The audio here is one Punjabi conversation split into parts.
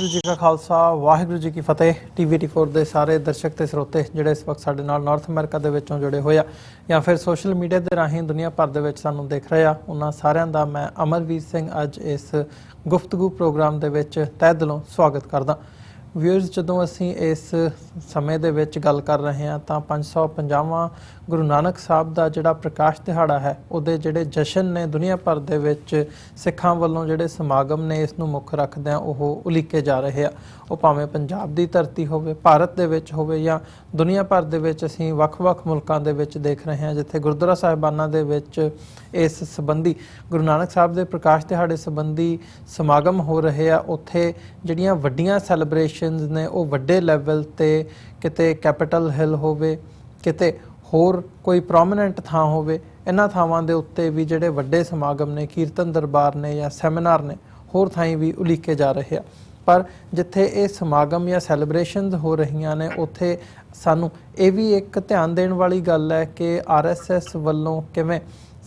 वाहिगुरू जी का खालसा वाहिगुरू जी की फतेह। TV84 ਦੇ ਸਾਰੇ ਦਰਸ਼ਕ ਤੇ ਸਰੋਤੇ ਜਿਹੜੇ ਇਸ ਵਕਤ ਸਾਡੇ ਨਾਲ ਨਾਰਥ ਅਮਰੀਕਾ ਦੇ ਵਿੱਚੋਂ ਜੁੜੇ ਹੋਏ ਆ ਜਾਂ ਫਿਰ ਸੋਸ਼ਲ ਮੀਡੀਆ ਦੇ ਰਾਹੀਂ ਦੁਨੀਆ ਭਰ ਦੇ ਵਿੱਚ ਸਾਨੂੰ ਦੇਖ ਰਹੇ ਆ, ਉਹਨਾਂ ਸਾਰਿਆਂ ਦਾ ਮੈਂ ਅਮਰਵੀਰ ਸਿੰਘ ਅੱਜ ਇਸ ਗੁਫ਼ਤਗੂ ਪ੍ਰੋਗਰਾਮ ਦੇ ਵਿੱਚ ਤਹਿ ਦਿਲੋਂ ਸਵਾਗਤ ਕਰਦਾ। ਵਿਊਅਰਸ, ਜਦੋਂ ਅਸੀਂ ਇਸ ਸਮੇਂ ਦੇ ਵਿੱਚ ਗੱਲ ਕਰ ਰਹੇ ਹਾਂ ਤਾਂ 550ਵਾਂ ਗੁਰੂ ਨਾਨਕ ਸਾਹਿਬ ਦਾ ਜਿਹੜਾ ਪ੍ਰਕਾਸ਼ ਦਿਹਾੜਾ ਹੈ ਉਹਦੇ ਜਿਹੜੇ ਜਸ਼ਨ ਨੇ ਦੁਨੀਆ ਭਰ ਦੇ ਵਿੱਚ ਸਿੱਖਾਂ ਵੱਲੋਂ ਜਿਹੜੇ ਸਮਾਗਮ ਨੇ ਇਸ ਨੂੰ ਮੁੱਖ ਰੱਖਦਿਆਂ ਉਹ ਉਲੀਕੇ ਜਾ ਰਹੇ ਆ। ਉਹ ਭਾਵੇਂ ਪੰਜਾਬ ਦੀ ਧਰਤੀ ਹੋਵੇ, ਭਾਰਤ ਦੇ ਵਿੱਚ ਹੋਵੇ ਜਾਂ ਦੁਨੀਆ ਭਰ ਦੇ ਵਿੱਚ ਅਸੀਂ ਵੱਖ-ਵੱਖ ਮੁਲਕਾਂ ਦੇ ਵਿੱਚ ਦੇਖ ਰਹੇ ਹਾਂ ਜਿੱਥੇ ਗੁਰਦੁਆਰਾ ਸਾਹਿਬਾਨਾਂ ਦੇ ਵਿੱਚ ਇਸ ਸੰਬੰਧੀ ਗੁਰੂ ਨਾਨਕ ਸਾਹਿਬ ਦੇ ਪ੍ਰਕਾਸ਼ ਦਿਹਾੜੇ ਸੰਬੰਧੀ ਸਮਾਗਮ ਹੋ ਰਹੇ ਆ। ਉੱਥੇ ਜਿਹੜੀਆਂ ਵੱਡੀਆਂ ਸੈਲੀਬ੍ਰੇਸ਼ਨਸ ਨੇ ਉਹ ਵੱਡੇ ਲੈਵਲ ਤੇ, ਕਿਤੇ ਕੈਪੀਟਲ ਹਿੱਲ ਹੋਵੇ, ਕਿਤੇ ਹੋਰ ਕੋਈ ਪ੍ਰੋਮੀਨੈਂਟ ਥਾਂ ਹੋਵੇ, ਇਹਨਾਂ ਥਾਵਾਂ ਦੇ ਉੱਤੇ ਵੀ ਜਿਹੜੇ ਵੱਡੇ ਸਮਾਗਮ ਨੇ, ਕੀਰਤਨ ਦਰਬਾਰ ਨੇ ਜਾਂ ਸੈਮੀਨਾਰ ਨੇ, ਹੋਰ ਥਾਈਂ ਵੀ ਉਲੀਕੇ ਜਾ ਰਹੇ ਆ। ਪਰ ਜਿੱਥੇ ਇਹ ਸਮਾਗਮ ਜਾਂ ਸੈਲੀਬ੍ਰੇਸ਼ਨਸ ਹੋ ਰਹੀਆਂ ਨੇ ਉੱਥੇ ਸਾਨੂੰ ਇਹ ਵੀ ਇੱਕ ਧਿਆਨ ਦੇਣ ਵਾਲੀ ਗੱਲ ਹੈ ਕਿ RSS ਵੱਲੋਂ ਕਿਵੇਂ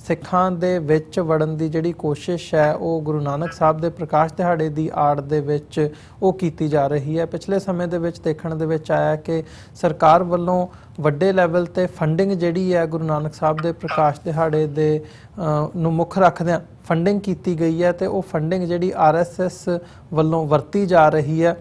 ਸਿੱਖਾਂ ਦੇ ਵਿੱਚ ਵੜਨ ਦੀ ਜਿਹੜੀ ਕੋਸ਼ਿਸ਼ ਹੈ ਉਹ ਗੁਰੂ ਨਾਨਕ ਸਾਹਿਬ ਦੇ ਪ੍ਰਕਾਸ਼ ਦਿਹਾੜੇ ਦੀ ਆੜ ਦੇ ਵਿੱਚ ਉਹ ਕੀਤੀ ਜਾ ਰਹੀ ਹੈ। ਪਿਛਲੇ ਸਮੇਂ ਦੇ ਵਿੱਚ ਦੇਖਣ ਦੇ ਵਿੱਚ ਆਇਆ ਕਿ ਸਰਕਾਰ ਵੱਲੋਂ ਵੱਡੇ ਲੈਵਲ ਤੇ ਫੰਡਿੰਗ ਜਿਹੜੀ ਹੈ ਗੁਰੂ ਨਾਨਕ ਸਾਹਿਬ ਦੇ ਪ੍ਰਕਾਸ਼ ਦਿਹਾੜੇ ਦੇ ਨੂੰ ਮੁੱਖ ਰੱਖਦਿਆਂ ਫੰਡਿੰਗ ਕੀਤੀ ਗਈ ਹੈ ਤੇ ਉਹ ਫੰਡਿੰਗ ਜਿਹੜੀ RSS ਵੱਲੋਂ ਵਰਤੀ ਜਾ ਰਹੀ ਹੈ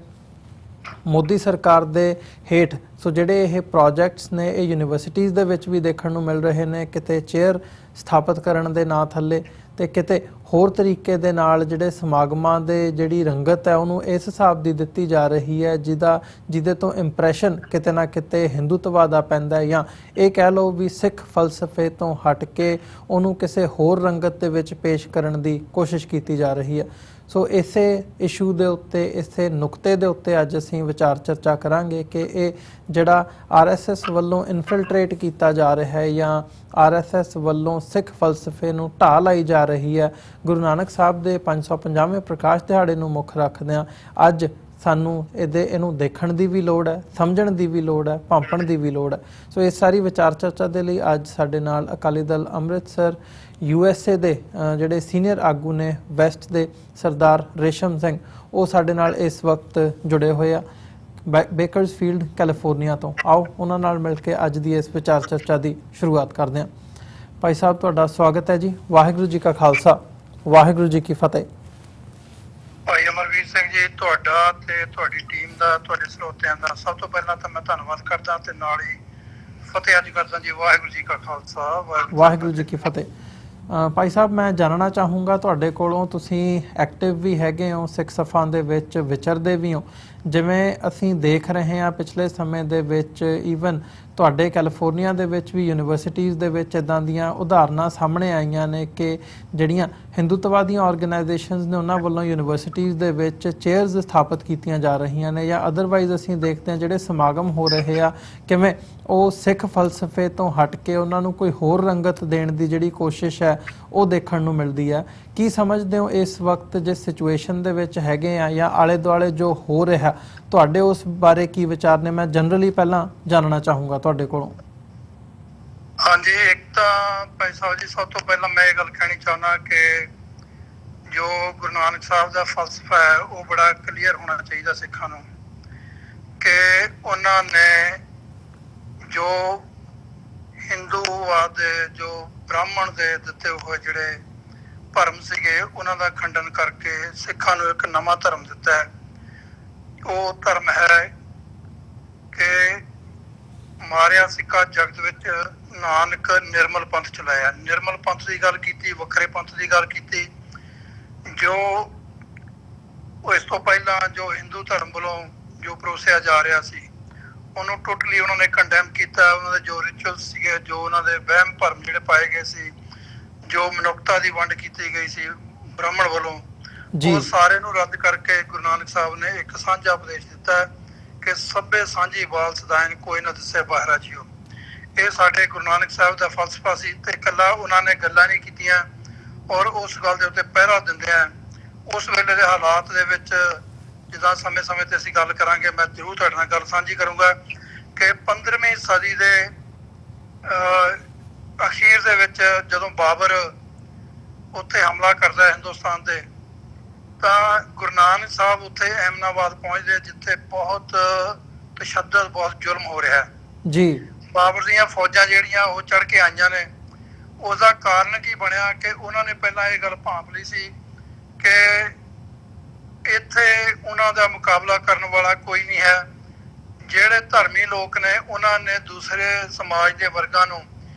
ਮੋਦੀ ਸਰਕਾਰ ਦੇ ਹੇਠ। ਸੋ ਜਿਹੜੇ ਇਹ ਪ੍ਰੋਜੈਕਟਸ ਨੇ ਇਹ ਯੂਨੀਵਰਸਿਟੀਜ਼ ਦੇ ਵਿੱਚ ਵੀ ਦੇਖਣ ਨੂੰ ਮਿਲ ਰਹੇ ਨੇ, ਕਿਤੇ ਚੇਅਰ ਸਥਾਪਿਤ ਕਰਨ ਦੇ ਨਾਂ ਥੱਲੇ ਤੇ ਕਿਤੇ ਹੋਰ ਤਰੀਕੇ ਦੇ ਨਾਲ ਜਿਹੜੇ ਸਮਾਗਮਾਂ ਦੇ ਜਿਹੜੀ ਰੰਗਤ ਹੈ ਉਹਨੂੰ ਇਸ ਹਿਸਾਬ ਦੀ ਦਿੱਤੀ ਜਾ ਰਹੀ ਹੈ ਜਿਹਦੇ ਤੋਂ ਇੰਪ੍ਰੈਸ਼ਨ ਕਿਤੇ ਨਾ ਕਿਤੇ ਹਿੰਦੂਤਵਾ ਦਾ ਪੈਂਦਾ ਜਾਂ ਇਹ ਕਹਿ ਲਓ ਵੀ ਸਿੱਖ ਫਲਸਫੇ ਤੋਂ ਹਟ ਕੇ ਉਹਨੂੰ ਕਿਸੇ ਹੋਰ ਰੰਗਤ ਦੇ ਵਿੱਚ ਪੇਸ਼ ਕਰਨ ਦੀ ਕੋਸ਼ਿਸ਼ ਕੀਤੀ ਜਾ ਰਹੀ ਹੈ। ਸੋ ਇਸੇ ਇਸ਼ੂ ਦੇ ਉੱਤੇ, ਇਸੇ ਨੁਕਤੇ ਦੇ ਉੱਤੇ ਅੱਜ ਅਸੀਂ ਵਿਚਾਰ ਚਰਚਾ ਕਰਾਂਗੇ ਕਿ ਇਹ ਜਿਹੜਾ RSS ਵੱਲੋਂ ਇਨਫਿਲਟਰੇਟ ਕੀਤਾ ਜਾ ਰਿਹਾ ਹੈ ਜਾਂ RSS ਵੱਲੋਂ ਸਿੱਖ ਫਲਸਫੇ ਨੂੰ ਢਾਹ ਲਾਈ ਜਾ ਰਹੀ ਹੈ ਗੁਰੂ ਨਾਨਕ ਸਾਹਿਬ ਦੇ 550ਵੇਂ ਪ੍ਰਕਾਸ਼ ਦਿਹਾੜੇ ਨੂੰ ਮੁੱਖ ਰੱਖਦਿਆਂ ਅੱਜ ਸਾਨੂੰ ਇਹਨੂੰ ਦੇਖਣ ਦੀ ਵੀ ਲੋੜ ਹੈ, ਸਮਝਣ ਦੀ ਵੀ ਲੋੜ ਹੈ, ਭਾਂਪਣ ਦੀ ਵੀ ਲੋੜ ਹੈ। ਸੋ ਇਸ ਸਾਰੀ ਵਿਚਾਰ ਚਰਚਾ ਦੇ ਲਈ ਅੱਜ ਸਾਡੇ ਨਾਲ ਅਕਾਲੀ ਦਲ ਅੰਮ੍ਰਿਤਸਰ USA ਦੇ ਜਿਹੜੇ ਸੀਨੀਅਰ ਆਗੂ ਨੇ ਵੈਸਟ ਦੇ ਸਰਦਾਰ ਰੇਸ਼ਮ ਸਿੰਘ, ਉਹ ਸਾਡੇ ਨਾਲ ਇਸ ਵਕਤ ਜੁੜੇ ਹੋਏ ਆ ਬੇਕਰਸਫੀਲਡ ਕੈਲੀਫੋਰਨੀਆ ਤੋਂ। ਆਓ ਉਹਨਾਂ ਨਾਲ ਮਿਲ ਕੇ ਅੱਜ ਦੀ ਇਸ ਵਿਚਾਰ ਚਰਚਾ ਦੀ ਸ਼ੁਰੂਆਤ ਕਰਦੇ ਹਾਂ। ਭਾਈ ਸਾਹਿਬ, ਤੁਹਾਡਾ ਸਵਾਗਤ ਹੈ ਜੀ। ਵਾਹਿਗੁਰੂ ਜੀ ਕਾ ਖਾਲਸਾ ਵਾਹਿਗੁਰੂ ਜੀ ਕੀ ਫਤਿਹ। ਭਾਈ ਅਮਰਵੀਰ ਸਿੰਘ ਜੀ, ਤੁਹਾਡਾ ਤੇ ਤੁਹਾਡੀ ਟੀਮ ਦਾ, ਤੁਹਾਡੇ ਸਰੋਤਿਆਂ ਦਾ ਸਭ ਤੋਂ ਪਹਿਲਾਂ ਤਾਂ ਮੈਂ ਧੰਨਵਾਦ ਕਰਦਾ ਤੇ ਨਾਲ ਹੀ ਫਤਿਹ ਅੱਜ ਕਰਦਾ ਜੀ। ਵਾਹਿਗੁਰੂ ਜੀ ਕਾ ਖਾਲਸਾ ਵਾਹਿਗੁਰੂ ਜੀ ਕੀ ਫਤਿਹ। ਭਾਈ ਸਾਹਿਬ, ਮੈਂ ਜਾਣਨਾ ਚਾਹੂੰਗਾ ਤੁਹਾਡੇ ਕੋਲੋਂ, ਤੁਸੀਂ ਐਕਟਿਵ ਵੀ ਹੈਗੇ ਹੋ, ਸਿੱਖ ਸਫਾਂ ਦੇ ਵਿੱਚ ਵਿਚਰਦੇ ਵੀ ਹੋ। ਜਿਵੇਂ ਅਸੀਂ ਦੇਖ ਰਹੇ ਹਾਂ ਪਿਛਲੇ ਸਮੇਂ ਦੇ ਵਿੱਚ ਈਵਨ ਤੁਹਾਡੇ ਕੈਲੀਫੋਰਨੀਆ ਦੇ ਵਿੱਚ ਵੀ ਯੂਨੀਵਰਸਿਟੀਜ਼ ਦੇ ਵਿੱਚ ਇੱਦਾਂ ਦੀਆਂ ਉਦਾਹਰਨਾਂ ਸਾਹਮਣੇ ਆਈਆਂ ਨੇ ਕਿ ਜਿਹੜੀਆਂ ਹਿੰਦੂਤਵਾ ਦੀਆਂ ਆਰਗੇਨਾਈਜੇਸ਼ਨਸ ਨੇ ਉਹਨਾਂ ਵੱਲੋਂ ਯੂਨੀਵਰਸਿਟੀਜ਼ ਦੇ ਵਿੱਚ ਚੇਅਰਸ ਸਥਾਪਿਤ ਕੀਤੀਆਂ ਜਾ ਰਹੀਆਂ ਨੇ ਜਾਂ ਅਦਰਵਾਈਜ਼ ਅਸੀਂ ਦੇਖਦੇ ਹਾਂ ਜਿਹੜੇ ਸਮਾਗਮ ਹੋ ਰਹੇ ਆ ਕਿਵੇਂ ਉਹ ਸਿੱਖ ਫਲਸਫੇ ਤੋਂ ਹਟ ਕੇ ਉਹਨਾਂ ਨੂੰ ਕੋਈ ਹੋਰ ਰੰਗਤ ਦੇਣ ਦੀ ਜਿਹੜੀ ਕੋਸ਼ਿਸ਼ ਹੈ ਉਹ ਦੇਖਣ ਨੂੰ ਮਿਲਦੀ ਹੈ। ਕੀ ਸਮਝਦੇ ਹੋ ਇਸ ਵਕਤ ਜਿਸ ਸਿਚੁਏਸ਼ਨ ਦੇ ਵਿੱਚ ਹੈਗੇ ਆ ਜਾਂ ਆਲੇ ਦੁਆਲੇ ਜੋ ਹੋ ਰਿਹਾ, ਤੁਹਾਡੇ ਉਸ ਬਾਰੇ ਕੀ ਵਿਚਾਰ ਨੇ? ਮੈਂ ਜਨਰਲੀ ਪਹਿਲਾਂ ਜਾਣਨਾ ਚਾਹੂੰਗਾ ਤੁਹਾਡੇ ਕੋਲੋਂ। ਹਾਂਜੀ, ਇੱਕ ਤਾਂ ਭਾਈ ਸਾਹਿਬ ਜੀ, ਸਭ ਤੋਂ ਪਹਿਲਾਂ ਮੈਂ ਇਹ ਗੱਲ ਕਹਿਣੀ ਚਾਹੁੰਦਾ ਕਿ ਜੋ ਗੁਰੂ ਨਾਨਕ ਸਾਹਿਬ ਦਾ ਫਲਸਫਾ ਹੈ ਉਹ ਬੜਾ ਕਲੀਅਰ ਹੋਣਾ ਚਾਹੀਦਾ ਸਿੱਖਾਂ ਨੂੰ ਕਿ ਉਹਨਾਂ ਨੇ ਜੋ ਹਿੰਦੂਵਾਦ ਜੋ ਬ੍ਰਾਹਮਣ ਦੇ ਦਿੱਤੇ ਹੋਏ ਜਿਹੜੇ ਭਰਮ ਸੀਗੇ ਉਹਨਾਂ ਦਾ ਖੰਡਨ ਕਰਕੇ ਸਿੱਖਾਂ ਨੂੰ ਇੱਕ ਨਵਾਂ ਧਰਮ ਦਿੱਤਾ ਹੈ। ਉਹ ਧਰਮ ਹੈ ਕਿ ਮਾਰਿਆ ਸਿੱਕਾ ਜਗਤ ਵਿੱਚ ਨਾਨਕ ਨਿਰਮਲ ਪੰਥ ਚਲਾਇਆ। ਨਿਰਮਲ ਪੰਥ ਦੀ ਗੱਲ ਕੀਤੀ, ਵੱਖਰੇ ਪੰਥ ਦੀ ਗੱਲ ਕੀਤੀ। ਜੋ ਇਸ ਤੋਂ ਪਹਿਲਾਂ ਜੋ ਹਿੰਦੂ ਧਰਮ ਵੱਲੋਂ ਜੋ ਪਰੋਸਿਆ ਜਾ ਰਿਹਾ ਸੀ ਉਹਨੂੰ ਟੋਟਲੀ ਉਹਨਾਂ ਨੇ ਕੰਡੈਮ ਕੀਤਾ। ਉਹਨਾਂ ਦੇ ਜੋ ਰਿਚੁਅਲਸ ਸੀਗੇ, ਜੋ ਉਹਨਾਂ ਦੇ ਵਹਿਮ ਭਰਮ ਜਿਹੜੇ ਪਾਏ ਗਏ ਸੀ, ਜੋ ਮਨੁੱਖਤਾ ਦੀ ਵੰਡ ਕੀਤੀ ਗਈ ਸੀ ਬ੍ਰਾਹਮਣ ਵੱਲੋਂ, ਉਹ ਸਾਰੇ ਨੂੰ ਰੱਦ ਕਰਕੇ ਗੁਰੂ ਨਾਨਕ ਸਾਹਿਬ ਨੇ ਇੱਕ ਸਾਂਝਾ ਉਪਦੇਸ਼ ਦਿੱਤਾ ਕਿ ਸਭੇ ਸਾਂਝੀ ਬਾਲ ਸਦਾਇਨ ਕੋਈ ਨਾ ਦਿਸੇ ਬਾਹਰਾ ਜੀਓ। ਇਹ ਸਾਡੇ ਗੁਰੂ ਨਾਨਕ ਸਾਹਿਬ ਦਾ ਫਲਸਫਾ ਸੀ ਤੇ ਇਕੱਲਾ ਉਹਨਾਂ ਨੇ ਗੱਲਾਂ ਨਹੀਂ ਕੀਤੀਆਂ ਔਰ ਉਸ ਗੱਲ ਦੇ ਉੱਤੇ ਪਹਿਰਾ ਦਿੰਦੇ ਆ। ਉਸ ਵੇਲੇ ਦੇ ਹਾਲਾਤ ਦੇ ਵਿੱਚ ਜਿੱਦਾਂ ਸਮੇਂ-ਸਮੇਂ ਤੇ ਅਸੀਂ ਗੱਲ ਕਰਾਂਗੇ, ਮੈਂ ਜ਼ਰੂਰ ਤੁਹਾਡੇ ਨਾਲ ਗੱਲ ਸਾਂਝੀ ਕਰੂੰਗਾ ਕਿ 15ਵੀਂ ਸਦੀ ਦੇ ਅਖੀਰ ਦੇ ਵਿੱਚ ਜਦੋਂ ਬਾਬਰ ਉੱਥੇ ਹਮਲਾ ਕਰਦਾ ਹਿੰਦੁਸਤਾਨ ਤੇ ਤਾਂ ਗੁਰੂ ਨਾਨਕ ਸਾਹਿਬ ਉੱਥੇ ਅਹਿਮਦਾਬਾਦ ਪਹੁੰਚਦੇ ਜਿੱਥੇ ਬਹੁਤ ਤਸ਼ੱਦਦ, ਬਹੁਤ ਜ਼ੁਲਮ ਹੋ ਰਿਹਾ ਹੈ ਜੀ। ਬਾਬਰ ਦੀਆਂ ਫੌਜਾਂ ਜਿਹੜੀਆਂ ਉਹ ਚੜ ਕੇ ਆਈਆਂ ਨੇ। ਉਹਦਾ ਕਾਰਨ ਕੀ ਬਣਿਆ ਕਿ ਉਹਨਾਂ ਨੇ ਪਹਿਲਾਂ ਇਹ ਗੱਲ ਭਾਂਪ ਲਈ ਸੀ ਕਿ ਇੱਥੇ ਉਹਨਾਂ ਦਾ ਮੁਕਾਬਲਾ ਕਰਨ ਵਾਲਾ ਕੋਈ ਨਹੀਂ ਹੈ। ਜਿਹੜੇ ਧਰਮੀ ਲੋਕ ਨੇ ਉਹਨਾਂ ਨੇ ਦੂਸਰੇ ਸਮਾਜ ਦੇ ਵਰਗਾਂ ਨੂੰ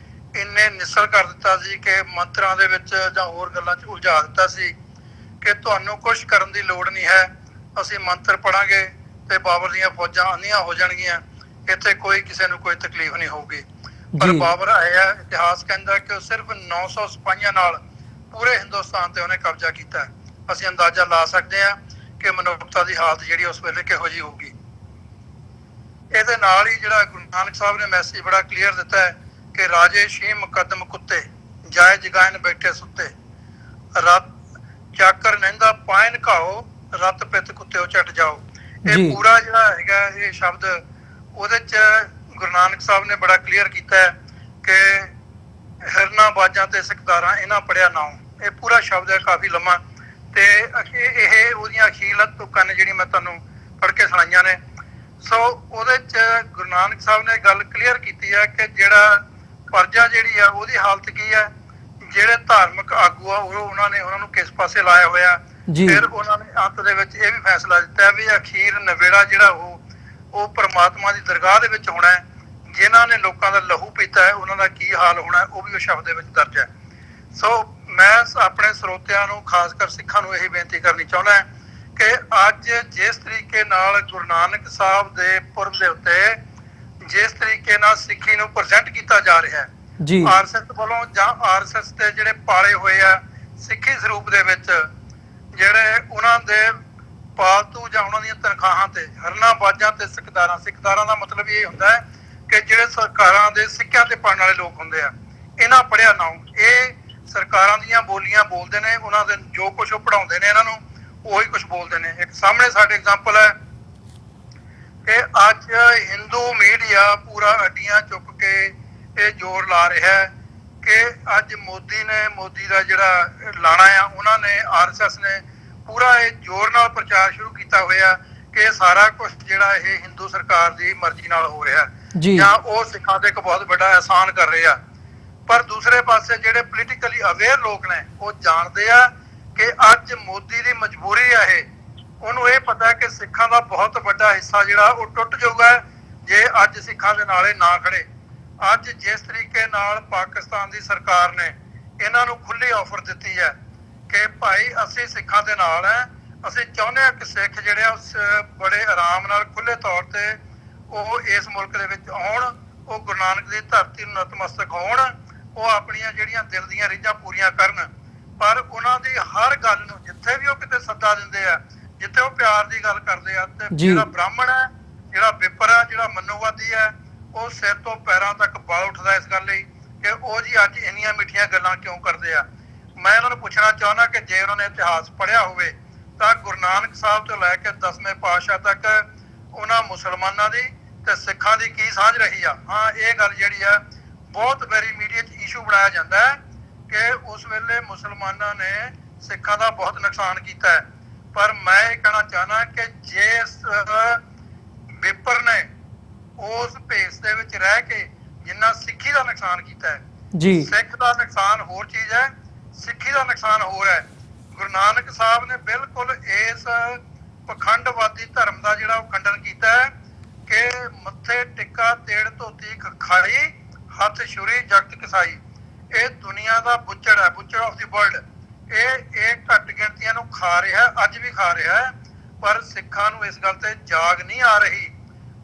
ਇੰਨੇ ਨਿਸਲ ਕਰ ਦਿੱਤਾ ਸੀ ਕਿ ਮੰਤਰਾਂ ਦੇ ਵਿੱਚ ਜਾਂ ਹੋਰ ਗੱਲਾਂ 'ਚ ਉਲਝਾ ਦਿੱਤਾ ਸੀ ਕਿ ਤੁਹਾਨੂੰ ਕੁਝ ਕਰਨ ਦੀ ਲੋੜ ਨਹੀਂ ਹੈ, ਅਸੀਂ ਮੰਤਰ ਪੜਾਂਗੇ ਤੇ ਬਾਬਰ ਦੀਆਂ ਫੌਜਾਂ ਅੰਨੀਆਂ ਹੋ ਜਾਣਗੀਆਂ, ਇੱਥੇ ਕੋਈ ਕਿਸੇ ਨੂੰ ਕੋਈ ਤਕਲੀਫ ਨਹੀਂ ਹੋਊਗੀ। ਪਰ ਬਾਬਰ ਆਇਆ, ਇਤਿਹਾਸ ਕਹਿੰਦਾ ਕਿ ਉਹ ਸਿਰਫ 900 ਸਿਪਾਹੀਆਂ ਨਾਲ ਪੂਰੇ ਹਿੰਦੁਸਤਾਨ ਤੇ ਉਹਨੇ ਕਬਜ਼ਾ ਕੀਤਾ। ਅਸੀਂ ਅੰਦਾਜ਼ਾ ਲਾ ਸਕਦੇ ਹਾਂ ਕਿ ਮਨੁੱਖਤਾ ਦੀ ਹਾਲਤ ਜਿਹੜੀ ਉਸ ਵੇਲੇ ਕਿਹੋ ਜਿਹੀ ਹੋਊਗੀ। ਇਹਦੇ ਨਾਲ ਹੀ ਜਿਹੜਾ ਗੁਰੂ ਨਾਨਕ ਸਾਹਿਬ ਨੇ ਮੈਸੇਜ ਬੜਾ ਕਲੀਅਰ ਦਿੱਤਾ ਹੈ ਕਿ ਰਾਜੇ ਸ਼ੀਹ ਮੁਕੱਦਮ ਕੁੱਤੇ, ਜਾਏ ਜਗਾਇਨ ਬੈਠੇ ਸੁੱਤੇ, ਰਤ ਚਾਕਰ ਨਹਿੰਦਾ ਪਾਇਨ ਘਾਓ, ਰਤ ਪਿੱਤ ਕੁੱਤਿਓ ਝਟ ਜਾਓ। ਇਹ ਪੂਰਾ ਜਿਹੜਾ ਹੈਗਾ ਇਹ ਸ਼ਬਦ ਉਹਦੇ ਚ ਗੁਰੂ ਨਾਨਕ ਸਾਹਿਬ ਨੇ ਬੜਾ ਕਲੀਅਰ ਕੀਤਾ ਹੈ ਕਿ ਹਿਰਨਾ ਬਾਜਾਂ ਤੇ ਸਿਕਦਾਰਾਂ ਇਹਨਾਂ ਪੜਿਆ ਨਾਉ। ਇਹ ਪੂਰਾ ਸ਼ਬਦ ਹੈ, ਕਾਫੀ ਲੰਮਾ, ਤੇ ਇਹ ਉਹਦੀਆਂ ਅਖੀਰਤ ਤੁਕਾਂ ਨੇ ਜਿਹੜੀ ਮੈਂ ਤੁਹਾਨੂੰ ਪੜ੍ਹ ਕੇ ਸੁਣਾਈਆਂ ਨੇ। ਸੋ ਉਹਦੇ ਚ ਗੁਰੂ ਨਾਨਕ ਸਾਹਿਬ ਨੇ ਗੱਲ ਕਲੀਅਰ ਕੀਤੀ ਹੈ ਕਿ ਜਿਹੜਾ ਪਰਜਾ ਜਿਹੜੀ ਆ ਉਹਦੀ ਹਾਲਤ ਕੀ ਹੈ, ਜਿਹੜੇ ਧਾਰਮਿਕ ਆਗੂ ਆ ਉਹਨਾਂ ਨੂੰ ਕਿਸ ਪਾਸੇ ਲਾਇਆ ਹੋਇਆ। ਫਿਰ ਉਹਨਾਂ ਨੇ ਅੰਤ ਦੇ ਵਿੱਚ ਇਹ ਵੀ ਫੈਸਲਾ ਦਿੱਤਾ ਵੀ ਅਖੀਰ ਨਵੇੜਾ ਜਿਹੜਾ ਉਹ ਪ੍ਰਮਾਤਮਾ ਦੀ ਦਰਗਾਹ ਦੇ ਵਿੱਚ ਹੋਣਾ ਹੈ। ਜਿਨ੍ਹਾਂ ਨੇ ਲੋਕਾਂ ਦਾ ਲਹੂ ਪੀਤਾ ਹੈ ਉਹਨਾਂ ਦਾ ਕੀ ਹਾਲ ਹੋਣਾ ਉਹ ਵੀ ਉਹ ਸ਼ਬਦ ਦੇ ਵਿੱਚ ਦਰਜ ਹੈ। ਸੋ ਮੈਂ ਆਪਣੇ ਸਰੋਤਿਆਂ ਨੂੰ, ਖਾਸ ਕਰ ਸਿੱਖਾਂ ਨੂੰ ਇਹ ਬੇਨਤੀ ਕਰਨੀ ਚਾਹੁੰਦਾ ਕਿ ਅੱਜ ਜਿਸ ਤਰੀਕੇ ਨਾਲ ਗੁਰੂ ਨਾਨਕ ਸਾਹਿਬ ਦੇ ਪੁਰਬ ਦੇ ਉੱਤੇ ਜਿਸ ਤਰੀਕੇ ਨਾਲ ਸਿੱਖੀ ਨੂੰ ਪ੍ਰੈਜ਼ੈਂਟ ਕੀਤਾ ਜਾ ਰਿਹਾ ਹੈ ਆਰਐਸਐਸ ਵੱਲੋਂ, ਜਾਂ ਆਰਐਸਐਸ ਦੇ ਜਿਹੜੇ ਪਾਲੇ ਹੋਏ ਆ ਸਿੱਖੀ ਸਰੂਪ ਦੇ ਵਿੱਚ, ਜਿਹੜੇ ਉਹਨਾਂ ਦੇ ਪਾਲਤੂ ਜਾਂ ਉਹਨਾਂ ਦੀਆਂ ਤਨਖਾਹਾਂ ਤੇ ਹਰਨਾ ਬਾਜਾਂ ਤੇ ਸਿੱਖਦਾਰਾਂ ਦਾ ਮਤਲਬ ਇਹ ਹੁੰਦਾ ਹੈ ਕਿ ਜਿਹੜੇ ਸਰਕਾਰਾਂ ਦੇ ਸਿੱਕਿਆਂ ਤੇ ਪੜਨ ਵਾਲੇ ਲੋਕ ਹੁੰਦੇ ਆ, ਇਹਨਾਂ ਪੜਿਆ ਨਾ। ਇਹ ਸਰਕਾਰਾਂ ਦੀਆਂ ਬੋਲੀਆਂ ਬੋਲਦੇ ਨੇ, ਉਹਨਾਂ ਦੇ ਜੋ ਕੁਝ ਉਹ ਪੜਾਉਂਦੇ ਨੇ ਇਹਨਾਂ ਨੂੰ ਉਹੀ ਕੁਝ ਬੋਲਦੇ ਨੇ। ਇੱਕ ਸਾਹਮਣੇ ਸਾਡੇ ਐਗਜ਼ਾਮਪਲ ਹੈ ਕਿ ਅੱਜ ਹਿੰਦੂ ਮੀਡੀਆ ਪੂਰਾ ਅੱਡੀਆਂ ਚੁੱਕ ਕੇ ਇਹ ਜ਼ੋਰ ਲਾ ਰਿਹਾ ਹੈ ਕਿ ਅੱਜ ਮੋਦੀ ਦਾ ਜਿਹੜਾ ਲਾਣਾ ਆ, ਉਹਨਾਂ ਨੇ ਆਰਐਸਐਸ ਨੇ ਪੂਰਾ ਇਹ ਜ਼ੋਰ ਨਾਲ ਪ੍ਰਚਾਰ ਸ਼ੁਰੂ ਕੀਤਾ ਹੋਇਆ ਕਿ ਸਾਰਾ ਕੁਝ ਜਿਹੜਾ ਇਹ ਹਿੰਦੂ ਸਰਕਾਰ ਦੀ ਮਰਜ਼ੀ ਨਾਲ ਹੋ ਰਿਹਾ ਜਾਂ ਉਹ ਸਿੱਖਾਂ ਤੇ ਇੱਕ ਬਹੁਤ ਵੱਡਾ ਅਹਿਸਾਨ ਕਰ ਰਹੇ ਆ। ਪਰ ਦੂਸਰੇ ਪਾਸੇ ਜਿਹੜੇ ਪੋਲੀਟੀਕਲੀ ਅਵੇਅਰ ਲੋਕ ਨੇ ਉਹ ਜਾਣਦੇ ਆ ਕਿ ਅੱਜ ਮੋਦੀ ਦੀ ਮਜਬੂਰੀ ਆ, ਉਹਨੂੰ ਇਹ ਪਤਾ ਕਿ ਸਿੱਖਾਂ ਦਾ ਬਹੁਤ ਵੱਡਾ ਹਿੱਸਾ ਜਿਹੜਾ ਉਹ ਟੁੱਟ ਜਾਊਗਾ ਜੇ ਅੱਜ ਸਿੱਖਾਂ ਦੇ ਨਾਲੇ ਨਾ ਖੜੇ। ਅੱਜ ਜਿਸ ਤਰੀਕੇ ਨਾਲ ਪਾਕਿਸਤਾਨ ਦੀ ਸਰਕਾਰ ਨੇ ਇਹਨਾਂ ਨੂੰ ਖੁੱਲੀ ਆਫਰ ਦਿੱਤੀ ਹੈ ਕਿ ਭਾਈ ਅਸੀਂ ਸਿੱਖਾਂ ਦੇ ਨਾਲ ਹੈ, ਅਸੀਂ ਚਾਹੁੰਦੇ ਹਾਂ ਕਿ ਸਿੱਖ ਜਿਹੜੇ ਉਸ ਬੜੇ ਆਰਾਮ ਨਾਲ ਖੁੱਲੇ ਤੌਰ ਤੇ ਉਹ ਇਸ ਮੁਲਕ ਦੇ ਵਿੱਚ ਆਉਣ, ਉਹ ਗੁਰੂ ਨਾਨਕ ਦੀ ਧਰਤੀ ਨੂੰ ਨਤਮਸਤਕ ਹੋਣ, ਉਹ ਆਪਣੀਆਂ ਜਿਹੜੀਆਂ ਦਿਲ ਦੀਆਂ ਰੀਝਾਂ ਪੂਰੀਆਂ ਕਰਨ। ਪਰ ਉਹਨਾਂ ਦੀ ਹਰ ਗੱਲ ਨੂੰ ਜਿੱਥੇ ਵੀ ਉਹ ਕਿਤੇ ਸੱਦਾ ਦਿੰਦੇ ਆ, ਜਿੱਥੇ ਉਹ ਪਿਆਰ ਦੀ ਗੱਲ ਕਰਦੇ ਆ, ਤੇ ਜਿਹੜਾ ਬ੍ਰਾਹਮਣ ਹੈ, ਜਿਹੜਾ ਵਿਪਰ ਹੈ, ਜਿਹੜਾ ਮਨੋਵਾਦੀ ਹੈ, ਉਹ ਸਿਰ ਤੋਂ ਪੈਰਾਂ ਤੱਕ ਵਾਲ ਉੱਠਦਾ ਇਸ ਗੱਲ ਲਈ ਕਿ ਉਹ ਜੀ ਅੱਜ ਇੰਨੀਆਂ ਮਿੱਠੀਆਂ ਗੱਲਾਂ ਕਿਉਂ ਕਰਦੇ ਆ। ਮੈਂ ਉਹਨਾਂ ਨੂੰ ਪੁੱਛਣਾ ਚਾਹੁੰਦਾ ਕਿ ਜੇ ਉਹਨਾਂ ਨੇ ਇਤਿਹਾਸ ਪੜ੍ਹਿਆ ਹੋਵੇ ਤਾਂ ਗੁਰੂ ਨਾਨਕ ਸਾਹਿਬ ਤੋਂ ਲੈ ਕੇ 10ਵੇਂ ਪਾਤਸ਼ਾਹ ਤੱਕ ਉਹਨਾਂ ਮੁਸਲਮਾਨਾਂ ਦੀ ਤੇ ਸਿੱਖਾਂ ਦੀ ਕੀ ਸਾਂਝ ਰਹੀ ਆ। ਹਾਂ, ਇਹ ਗੱਲ ਜਿਹੜੀ ਆ ਬਹੁਤ ਵਾਰੀ ਮੀਡੀਆ 'ਚ ਇਸ਼ੂ ਬਣਾਇਆ ਜਾਂਦਾ ਹੈ ਕਿ ਉਸ ਵੇਲੇ ਮੁਸਲਮਾਨਾਂ ਨੇ ਸਿੱਖਾਂ ਦਾ ਬਹੁਤ ਨੁਕਸਾਨ ਕੀਤਾ ਹੈ। ਪਰ ਮੈਂ ਇਹ ਕਹਿਣਾ ਚਾਹੁੰਦਾ ਕਿ ਜਿਸ ਵਿਪਰ ਨੇ ਉਸ ਭੇਸ ਦੇ ਵਿੱਚ ਰਹਿ ਕੇ ਜਿੰਨਾ ਸਿੱਖੀ ਦਾ ਨੁਕਸਾਨ ਕੀਤਾ ਹੈ, ਸਿੱਖ ਦਾ ਨੁਕਸਾਨ ਹੋਰ ਚੀਜ਼ ਹੈ, ਸਿੱਖੀ ਦਾ ਨੁਕਸਾਨ ਹੋਰ ਹੈ। ਗੁਰੂ ਨਾਨਕ ਸਾਹਿਬ ਨੇ ਬਿਲਕੁਲ ਇਸ ਪਖੰਡਵਾਦੀ ਧਰਮ ਦਾ ਜਿਹੜਾ ਉਹ ਖੰਡਨ ਕੀਤਾ ਹੈ ਕਿ ਮੱਥੇ ਟਿੱਕਾ ਤੇੜ ਧੋਤੀ ਖਾਈ, ਹੱਥ ਛੁਰੀ ਜਗਤ ਕਸਾਈ। ਇਹ ਦੁਨੀਆ ਦਾ ਬੁੱਚੜ ਹੈ, ਬੁੱਚੜ ਆਫ ਦੀ ਵਰਲਡ। ਇਹ ਘੱਟ ਗਿਣਤੀਆਂ ਨੂੰ ਖਾ ਰਿਹਾ, ਅੱਜ ਵੀ ਖਾ ਰਿਹਾ ਹੈ, ਪਰ ਸਿੱਖਾਂ ਨੂੰ ਇਸ ਗੱਲ ਤੇ ਜਾਗ ਨਹੀਂ ਆ ਰਹੀ।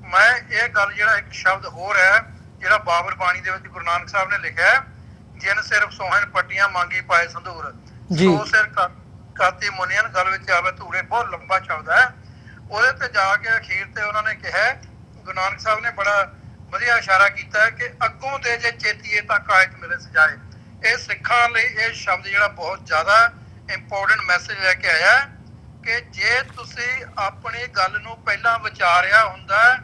ਮੈਂ ਇਹ ਗੱਲ ਜਿਹੜਾ ਇੱਕ ਸ਼ਬਦ ਹੋਰ ਹੈ ਜਿਹੜਾ ਬਾਬਰ ਬਾਣੀ ਦੇ ਵਿੱਚ ਗੁਰੂ ਨਾਨਕ ਸਾਹਿਬ ਨੇ ਲਿਖਿਆ, ਜਿਨ ਸਿਰਫ ਸੋਹਣ ਪੱਟੀਆਂ ਮੰਗੀ ਪਾਏ ਸੰਧੂਰ, ਸੋ ਸਿਰ ਕਾਤੀ ਮੁਨੀਅਨ ਗਲ ਵਿੱਚ ਆਵੇ ਧੂੜੇ। ਬਹੁਤ ਲੰਬਾ ਸ਼ਬਦ ਹੈ। ਉਹਦੇ ਤੇ ਜਾ ਕੇ ਅਖੀਰ ਤੇ ਉਹਨਾਂ ਨੇ ਕਿਹਾ, ਗੁਰੂ ਨਾਨਕ ਸਾਹਿਬ ਨੇ ਬੜਾ ਵਧੀਆ ਇਸ਼ਾਰਾ ਕੀਤਾ ਹੈ ਕਿ ਅੱਗੋਂ ਦੇ ਜੇ ਚੇਤੀਏ ਤਾਂ ਕਾਇਤ ਮਿਲੇ ਸਜਾਏ। ਇਹ ਸਿੱਖਾਂ ਲਈ ਇਹ ਸ਼ਬਦ ਜਿਹੜਾ ਬਹੁਤ ਜ਼ਿਆਦਾ ਇੰਪੋਰਟੈਂਟ ਮੈਸੇਜ ਲੈ ਕੇ ਆਇਆ ਕਿ ਜੇ ਤੁਸੀਂ ਆਪਣੀ ਗੱਲ ਨੂੰ ਪਹਿਲਾਂ ਵਿਚਾਰਿਆ ਹੁੰਦਾ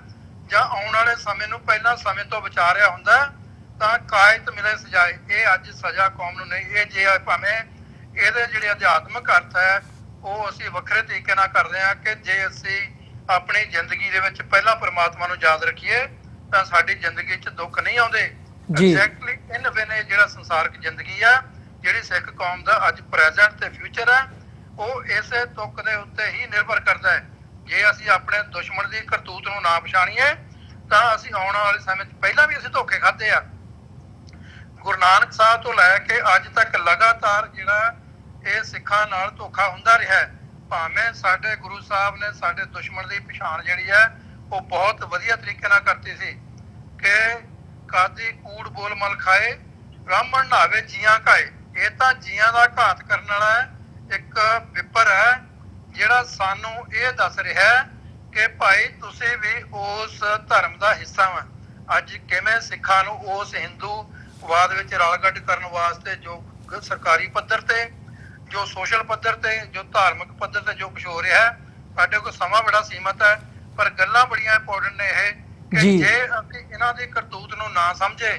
ਜਾਂ ਆਉਣ ਵਾਲੇ ਸਮੇਂ ਨੂੰ ਪਹਿਲਾਂ ਸਮੇਂ ਤੋਂ ਵਿਚਾਰਿਆ ਹੁੰਦਾ ਤਾਂ ਕਾਇਤ ਮਿਲੇ ਸਜਾਏ। ਇਹ ਅੱਜ ਸਜ਼ਾ ਕੌਮ ਨੂੰ ਨਹੀਂ, ਇਹ ਜੇ ਭਾਵੇਂ ਇਹਦੇ ਜਿਹੜੇ ਅਧਿਆਤਮਕ ਅਰਥ ਹੈ ਉਹ ਅਸੀਂ ਵੱਖਰੇ ਤਰੀਕੇ ਨਾਲ ਕਰਦੇ ਹਾਂ ਕਿ ਜੇ ਅਸੀਂ ਆਪਣੀ ਜ਼ਿੰਦਗੀ ਦੇ ਵਿੱਚ ਪਹਿਲਾਂ ਪ੍ਰਮਾਤਮਾ ਨੂੰ ਯਾਦ ਰੱਖੀਏ ਤਾਂ ਸਾਡੀ ਜ਼ਿੰਦਗੀ 'ਚ ਦੁੱਖ ਨਹੀਂ ਆਉਂਦੇ। ਐਗਜ਼ੈਕਟਲੀ ਇਨ ਵੇ ਨੇ ਜਿਹੜਾ ਸੰਸਾਰਿਕ ਜ਼ਿੰਦਗੀ ਆ, ਜਿਹੜੀ ਸਿੱਖ ਕੌਮ ਦਾ ਅੱਜ ਪ੍ਰੈਜ਼ੈਂਟ ਤੇ ਫਿਊਚਰ ਹੈ, ਉਹ ਇਸੇ ਤੁਕ ਦੇ ਉੱਤੇ ਹੀ ਨਿਰਭਰ ਕਰਦਾ ਹੈ। ਜੇ ਅਸੀਂ ਆਪਣੇ ਦੁਸ਼ਮਣ ਦੀ ਕਰਤੂਤ ਨੂੰ ਨਾ ਪਛਾਣੀਏ ਤਾਂ ਅਸੀਂ ਆਉਣ ਵਾਲੇ ਸਮੇਂ 'ਚ ਪਹਿਲਾਂ ਵੀ ਅਸੀਂ ਧੋਖੇ ਖਾਧੇ ਆ। ਗੁਰੂ ਨਾਨਕ ਸਾਹਿਬ ਤੋਂ ਲੈ ਕੇ ਅੱਜ ਤੱਕ ਲਗਾਤਾਰ ਜਿਹੜਾ ਇਹ ਸਿੱਖਾਂ ਨਾਲ ਧੋਖਾ ਹੁੰਦਾ ਰਿਹਾ ਹੈ। ਭਾਵੇਂ ਸਾਡੇ ਗੁਰੂ ਸਾਹਿਬ ਨੇ ਸਾਡੇ ਦੁਸ਼ਮਣ ਦੀ ਪਛਾਣ ਜਿਹੜੀ ਹੈ ਉਹ ਬਹੁਤ ਵਧੀਆ ਤਰੀਕੇ ਨਾਲ ਕਰਤੀ ਸੀ ਕਿ ਕਾਦੀ ਕੂੜ ਬੋਲ ਮਲ ਖਾਏ, ਬ੍ਰਾਹਮਣ ਨਾਵੇ ਜੀਆਂ ਘਾਏ। ਇਹ ਤਾਂ ਜੀਆਂ ਦਾ ਘਾਤ ਕਰਨ ਵਾਲਾ ਹੈ, ਇੱਕ ਵਿਪਰ ਹੈ ਜਿਹੜਾ ਸਾਨੂੰ ਇਹ ਦੱਸ ਰਿਹਾ ਹੈ ਕਿ ਭਾਈ ਤੁਸੀਂ ਵੀ ਉਸ ਧਰਮ ਦਾ ਹਿੱਸਾ ਵਾ। ਅੱਜ ਕਿਵੇਂ ਸਿੱਖਾਂ ਨੂੰ ਉਸ ਹਿੰਦੂਵਾਦ ਵਿੱਚ ਰਲਗੱਡ ਕਰਨ ਵਾਸਤੇ ਜੋ ਸਰਕਾਰੀ ਪੱਧਰ ਤੇ, ਜੋ ਸੋਸ਼ਲ ਪੱਧਰ ਤੇ, ਜੋ ਧਾਰਮਿਕ ਪੱਧਰ ਤੇ ਜੋ ਕੁਝ ਹੋ ਰਿਹਾ ਹੈ, ਸਾਡੇ ਕੋਲ ਸਮਾਂ ਬੜਾ ਸੀਮਤ ਹੈ, ਪਰ ਗੱਲਾਂ ਬੜੀਆਂ ਇੰਪੋਰਟੈਂਟ ਨੇ ਇਹ ਕਿ ਜੇ ਅਸੀਂ ਇਹਨਾਂ ਦੀ ਕਰਤੂਤ ਨੂੰ ਨਾ ਸਮਝੇ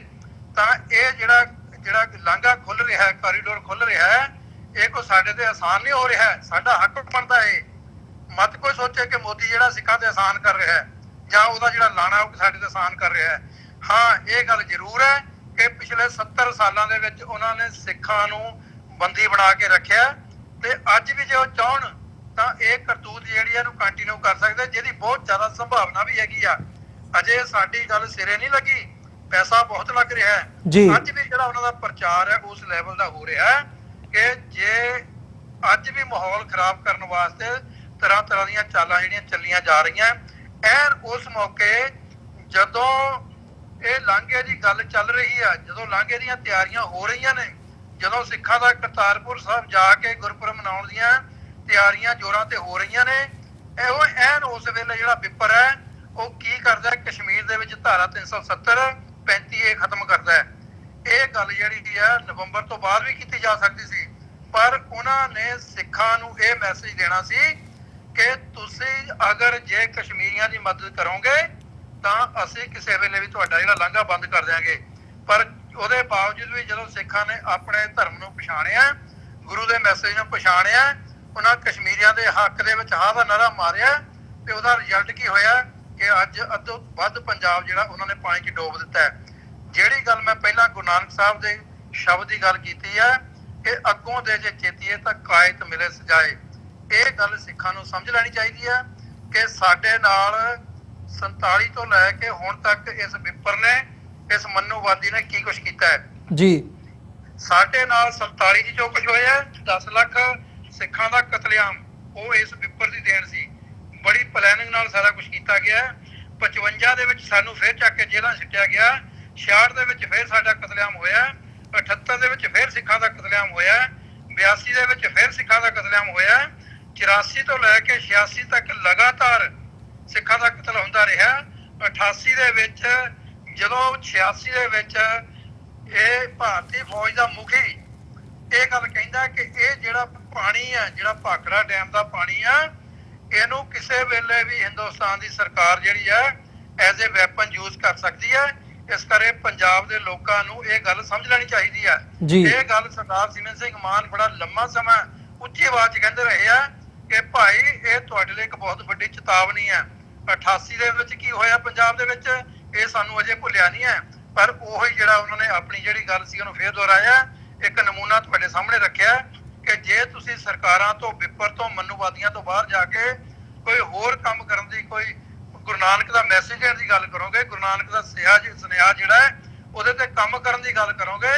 ਤਾਂ ਇਹ ਜਿਹੜਾ ਲਾਂਘਾ ਖੁੱਲ ਰਿਹਾ ਹੈ, ਕੋਰੀਡੋਰ ਖੁੱਲ ਰਿਹਾ ਹੈ, ਇਹ ਕੋਈ ਸਾਡੇ ਤੇ ਆਸਾਨ ਨਹੀਂ ਹੋ ਰਿਹਾ। ਸਾਡਾ ਹੱਕ ਬਣਦਾ ਹੈ। ਮਤ ਕੋਈ ਸੋਚੇ ਕਿ ਮੋਦੀ ਜਿਹੜਾ ਸਿੱਖਾਂ ਤੇ ਆਸਾਨ ਕਰ ਰਿਹਾ ਹੈ ਜਾਂ ਉਹਦਾ ਜਿਹੜਾ ਲਾਣਾ ਉਹ ਸਾਡੇ ਤੇ ਆਸਾਨ ਕਰ ਰਿਹਾ ਹੈ। ਹਾਂ, ਇਹ ਗੱਲ ਜ਼ਰੂਰ ਹੈ ਕਿ ਪਿਛਲੇ 70 ਸਾਲਾਂ ਦੇ ਵਿੱਚ ਉਹਨਾਂ ਨੇ ਸਿੱਖਾਂ ਨੂੰ ਬੰਦੀ ਬਣਾ ਕੇ ਰੱਖਿਆ ਤੇ ਅੱਜ ਵੀ ਜੇ ਉਹ ਚਾਹਣ ਤਾਂ ਇਹ ਕਰਤੂਤ ਜਿਹੜੀ ਇਹਨੂੰ ਕੰਟੀਨਿਊ ਕਰ ਸਕਦੇ, ਜਿਹਦੀ ਬਹੁਤ ਜ਼ਿਆਦਾ ਸੰਭਾਵਨਾ ਵੀ ਹੈਗੀ ਆ। ਅਜੇ ਸਾਡੀ ਗੱਲ ਸਿਰੇ ਨਹੀਂ ਲੱਗੀ, ਪੈਸਾ ਬਹੁਤ ਲੱਗ ਰਿਹਾ ਹੈ। ਅੱਜ ਵੀ ਜਿਹੜਾ ਉਹਨਾਂ ਦਾ ਪ੍ਰਚਾਰ ਹੈ ਉਸ ਲੈਵਲ ਦਾ ਹੋ ਰਿਹਾ ਹੈ ਕਿ ਜੇ ਅੱਜ ਵੀ ਮਾਹੌਲ ਖਰਾਬ ਕਰਨ ਵਾਸਤੇ ਤਰ੍ਹਾਂ ਤਰ੍ਹਾਂ ਦੀਆਂ ਚਾਲਾਂ ਜਿਹੜੀਆਂ ਚੱਲੀਆਂ ਜਾ ਰਹੀਆਂ। ਐਨ ਉਸ ਮੌਕੇ ਜਦੋਂ ਇਹ ਲਾਂਘੇ ਦੀ ਗੱਲ ਚੱਲ ਰਹੀ ਆ, ਜਦੋਂ ਲਾਂਘੇ ਦੀਆਂ ਤਿਆਰੀਆਂ ਹੋ ਰਹੀਆਂ ਨੇ, ਜਦੋਂ ਸਿੱਖਾਂ ਦਾ ਕਰਤਾਰਪੁਰ ਸਾਹਿਬ ਜਾ ਕੇ ਗੁਰਪੁਰਬ ਮਨਾਉਣ ਦੀਆਂ ਤਿਆਰੀਆਂ ਜ਼ੋਰਾਂ ਤੇ ਹੋ ਰਹੀਆਂ ਨੇ, ਇਹੋ ਐਨ ਉਸ ਵੇਲੇ ਜਿਹੜਾ ਵਿਪਰ ਹੈ ਉਹ ਕੀ ਕਰਦਾ, ਕਸ਼ਮੀਰ ਦੇ ਵਿੱਚ ਧਾਰਾ 370 35 ਖਤਮ ਕਰਦਾ ਹੈ। ਇਹ ਗੱਲ ਜਿਹੜੀ ਹੈ ਨਵੰਬਰ ਤੋਂ ਬਾਅਦ ਵੀ ਕੀਤੀ ਜਾ ਸਕਦੀ ਸੀ, ਪਰ ਉਹਨਾਂ ਨੇ ਸਿੱਖਾਂ ਨੂੰ ਇਹ ਮੈਸੇਜ ਦੇਣਾ ਸੀ ਕਿ ਤੁਸੀਂ ਅਗਰ ਜੇ ਕਸ਼ਮੀਰੀਆਂ ਦੀ ਮਦਦ ਕਰੋਗੇ ਤਾਂ ਅਸੀਂ ਕਿਸੇ ਵੇਲੇ ਵੀ ਤੁਹਾਡਾ ਜਿਹੜਾ ਲਾਂਘਾ ਬੰਦ ਕਰ ਦਿਆਂਗੇ। ਪਰ ਉਹਦੇ ਬਾਵਜੂਦ ਵੀ ਜਦੋਂ ਸਿੱਖਾਂ ਨੇ ਆਪਣੇ ਧਰਮ ਨੂੰ ਪਛਾਣਿਆ, ਗੁਰੂ ਦੇ ਮੈਸੇਜ ਨੂੰ ਪਛਾਣਿਆ, ਉਹਨਾਂ ਕਸ਼ਮੀਰੀਆਂ ਦੇ ਹੱਕ ਦੇ ਵਿੱਚ ਹਾਂ ਦਾ ਨਾਰਾ ਮਾਰਿਆ ਤੇ ਉਹਦਾ ਰਿਜ਼ਲਟ ਕੀ ਹੋਇਆ ਕਿ ਅੱਜ ਅੱਧੋ ਵੱਧ ਪੰਜਾਬ ਜਿਹੜਾ ਉਹਨਾਂ ਨੇ ਪਾਣੀ 'ਚ ਡੋਬ ਦਿੱਤਾ ਹੈ। ਜਿਹੜੀ ਗੱਲ ਮੈਂ ਪਹਿਲਾਂ ਗੁਰੂ ਨਾਨਕ ਸਾਹਿਬ ਦੇ ਸ਼ਬਦ ਦੀ ਗੱਲ ਕੀਤੀ ਹੈ ਕਿ ਅੱਗੋਂ ਦੇ ਜੇ ਚੇਤੀਏ ਤਾਂ ਕਾਇਤ ਮਿਲੇ ਸਜਾਏ, ਇਹ ਗੱਲ ਸਿੱਖਾਂ ਨੂੰ ਸਮਝ ਲੈਣੀ ਚਾਹੀਦੀ ਹੈ ਕਿ ਸਾਡੇ ਨਾਲ 47 ਤੋਂ ਲੈ ਕੇ ਹੁਣ ਤੱਕ ਇਸ ਵਿਪਰ ਨੇ, ਇਸ ਮਨੂਵਾਦੀ ਨੇ ਕੀ ਕੁਛ ਕੀਤਾ ਹੈ ਜੀ। ਸਾਡੇ ਨਾਲ 47 ਚ ਜੋ ਕੁਛ ਹੋਇਆ, 10 ਲੱਖ ਸਿੱਖਾਂ ਦਾ ਕਤਲੇਆਮ, ਉਹ ਇਸ ਵਿਪਰ ਦੀ ਦੇਣ ਸੀ। ਬੜੀ ਪਲੈਨਿੰਗ ਨਾਲ ਸਾਰਾ ਕੁਝ ਕੀਤਾ ਗਿਆ। 55 ਦੇ ਵਿੱਚ ਸਾਨੂੰ ਫੇਰ ਚੱਕ ਕੇ ਜੇਲ੍ਹਾਂ ਸਿੱਟਿਆ ਗਿਆ। 66 ਦੇ ਵਿੱਚ ਫੇਰ ਸਾਡਾ ਕਤਲੇਆਮ ਹੋਇਆ। 78 ਦੇ ਵਿੱਚ ਫੇਰ ਸਿੱਖਾਂ ਦਾ ਕਤਲੇਆਮ ਹੋਇਆ। 82 ਦੇ ਵਿੱਚ ਫੇਰ ਸਿੱਖਾਂ ਦਾ ਕਤਲੇਆਮ ਹੋਇਆ। 84 ਤੋਂ ਲੈ ਕੇ 86 ਤੱਕ ਲਗਾਤਾਰ ਸਿੱਖਾਂ ਦਾ ਕਤਲ ਹੁੰਦਾ ਰਿਹਾ। 88 ਦੇ ਵਿੱਚ ਜਦੋਂ 86 ਦੇ ਵਿੱਚ ਇਹ ਭਾਰਤੀ ਫੌਜ ਦਾ ਮੁਖੀ ਇਹ ਗੱਲ ਕਹਿੰਦਾ ਕਿ ਇਹ ਜਿਹੜਾ ਪਾਣੀ ਆ, ਜਿਹੜਾ ਭਾਖੜਾ ਡੈਮ ਦਾ ਪਾਣੀ ਆ, ਇਹਨੂੰ ਕਿਸੇ ਵੇਲੇ ਵੀ ਹਿੰਦੁਸਤਾਨ ਦੀ ਸਰਕਾਰ ਜਿਹੜੀ ਆ ਐਜ਼ ਏ ਵੈਪਨ ਯੂਜ਼ ਕਰ ਸਕਦੀ ਹੈ। ਇਸ ਕਰਕੇ ਪੰਜਾਬ ਦੇ ਲੋਕਾਂ ਨੂੰ ਇਹ ਗੱਲ ਸਮਝ ਲੈਣੀ ਚਾਹੀਦੀ ਹੈ। ਇਹ ਗੱਲ ਸਰਦਾਰ ਸਿਮਰਨ ਸਿੰਘ ਮਾਨ ਬੜਾ ਲੰਮਾ ਸਮਾਂ ਉੱਚੀ ਆਵਾਜ਼ 'ਚ ਕਹਿੰਦੇ ਰਹੇ ਆ ਕਿ ਭਾਈ ਇਹ ਤੁਹਾਡੇ ਲਈ ਇੱਕ ਬਹੁਤ ਵੱਡੀ ਚੇਤਾਵਨੀ ਹੈ। 88 ਦੇ ਵਿੱਚ ਕੀ ਹੋਇਆ ਪੰਜਾਬ ਦੇ ਵਿੱਚ, ਇਹ ਸਾਨੂੰ ਅਜੇ ਭੁੱਲਿਆ ਨਹੀਂ ਹੈ, ਪਰ ਉਹੀ ਜਿਹੜਾ ਉਹਨਾਂ ਨੇ ਆਪਣੀ ਜਿਹੜੀ ਗੱਲ ਸੀ ਉਹਨੂੰ ਫੇਰ ਦੁਹਰਾਇਆ। ਇੱਕ ਨਮੂਨਾ ਤੁਹਾਡੇ ਸਾਹਮਣੇ ਰੱਖਿਆ ਕਿ ਜੇ ਤੁਸੀਂ ਸਰਕਾਰਾਂ ਤੋਂ, ਵਿਪਰ ਤੋਂ, ਮਨੂਵਾਦੀਆਂ ਤੋਂ ਬਾਹਰ ਜਾ ਕੇ ਕੋਈ ਹੋਰ ਕੰਮ ਕਰਨ ਦੀ, ਕੋਈ ਗੁਰੂ ਨਾਨਕ ਦਾ ਮੈਸੇਜ ਦੇਣ ਦੀ ਗੱਲ ਕਰੋਗੇ, ਗੁਰੂ ਨਾਨਕ ਦਾ ਸੁਨੇਹਾ ਜਿਹੜਾ ਹੈ ਉਹਦੇ ਤੇ ਕੰਮ ਕਰਨ ਦੀ ਗੱਲ ਕਰੋਗੇ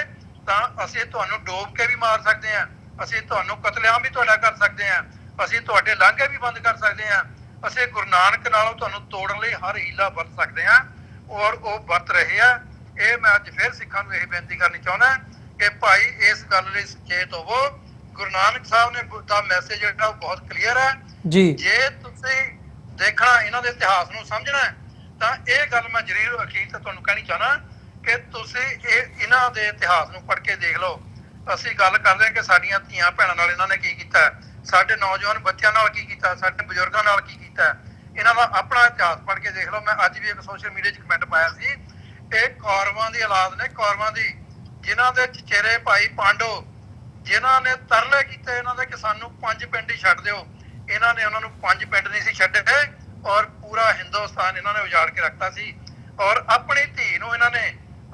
ਤਾਂ ਅਸੀਂ ਤੁਹਾਨੂੰ ਡੋਬ ਕੇ ਵੀ ਮਾਰ ਸਕਦੇ ਹਾਂ, ਅਸੀਂ ਤੁਹਾਨੂੰ ਕਤਲੇਆਮ ਵੀ ਤੁਹਾਡਾ ਕਰ ਸਕਦੇ ਹਾਂ, ਅਸੀਂ ਤੁਹਾਡੇ ਲਾਂਘੇ ਵੀ ਬੰਦ ਕਰ ਸਕਦੇ ਹਾਂ, ਅਸੀਂ ਗੁਰੂ ਨਾਨਕ ਨਾਲੋਂ ਤੁਹਾਨੂੰ ਤੋੜਨ ਲਈ ਹਰ ਹੀਲਾ ਵਰਤ ਸਕਦੇ ਹਾਂ ਔਰ ਉਹ ਵਰਤ ਰਹੇ ਆ। ਇਹ ਮੈਂ ਅੱਜ ਫਿਰ ਸਿੱਖਾਂ ਨੂੰ ਇਹ ਬੇਨਤੀ ਕਰਨੀ ਚਾਹੁੰਦਾ ਕਿ ਭਾਈ ਇਸ ਗੱਲ ਲਈ ਸੁਚੇਤ ਹੋਵੋ। ਗੁਰੂ ਨਾਨਕ ਸਾਹਿਬ ਨੇ ਦਾ ਮੈਸੇਜ ਜਿਹੜਾ ਉਹ ਬਹੁਤ ਕਲੀਅਰ ਹੈ ਜੀ। ਜੇ ਤੁਸੀਂ ਦੇਖਣਾ, ਇਹਨਾਂ ਦੇ ਇਤਿਹਾਸ ਨੂੰ ਸਮਝਣਾ ਤਾਂ ਇਹ ਗੱਲ ਮੈਂ ਜ਼ਰੂਰ ਅਖੀਰ ਤੇ ਤੁਹਾਨੂੰ ਕਹਿਣੀ ਚਾਹਣਾ ਕਿ ਤੁਸੀਂ ਇਹਨਾਂ ਦੇ ਇਤਿਹਾਸ ਨੂੰ ਪੜ੍ਹ ਕੇ ਦੇਖ ਲਓ। ਅਸੀਂ ਗੱਲ ਕਰਦੇ ਹਾਂ ਕਿ ਸਾਡੀਆਂ ਧੀਆਂ ਭੈਣਾਂ ਨਾਲ ਇਹਨਾਂ ਨੇ ਕੀ ਕੀਤਾ, ਸਾਡੇ ਨੌਜਵਾਨ ਬੱਚਿਆਂ ਨਾਲ ਕੀ ਕੀਤਾ, ਸਾਡੇ ਬਜ਼ੁਰਗਾਂ ਨਾਲ ਕੀ ਕੀਤਾ। ਇਹਨਾਂ ਦਾ ਆਪਣਾ ਇਤਿਹਾਸ ਪੜ੍ਹ ਕੇ ਦੇਖ ਲਓ। ਮੈਂ ਅੱਜ ਵੀ ਇੱਕ ਸੋਸ਼ਲ ਮੀਡੀਆ 'ਚ ਕਮੈਂਟ ਪਾਇਆ ਸੀ, ਇਹ ਕੌਰਵਾਂ ਦੀ ਔਲਾਦ ਨੇ, ਕੌਰਵਾਂ ਦੀ, ਜਿਨ੍ਹਾਂ ਦੇ ਚਚੇਰੇ ਭਾਈ ਪਾਂਡੋ ਜਿਨ੍ਹਾਂ ਨੇ ਤਰਲੇ ਕੀਤੇ ਇਹਨਾਂ ਦੇ ਕਿ ਸਾਨੂੰ 5 ਪਿੰਡ ਹੀ ਛੱਡ ਦਿਓ, ਇਹਨਾਂ ਨੇ ਉਹਨਾਂ ਨੂੰ 5 ਪਿੰਡ ਨਹੀਂ ਸੀ ਛੱਡੇ ਔਰ ਪੂਰਾ ਹਿੰਦੁਸਤਾਨ ਇਹਨਾਂ ਨੇ ਉਜਾੜ ਕੇ ਰੱਖਤਾ ਸੀ। ਔਰ ਆਪਣੀ ਧੀ ਨੂੰ ਇਹਨਾਂ ਨੇ,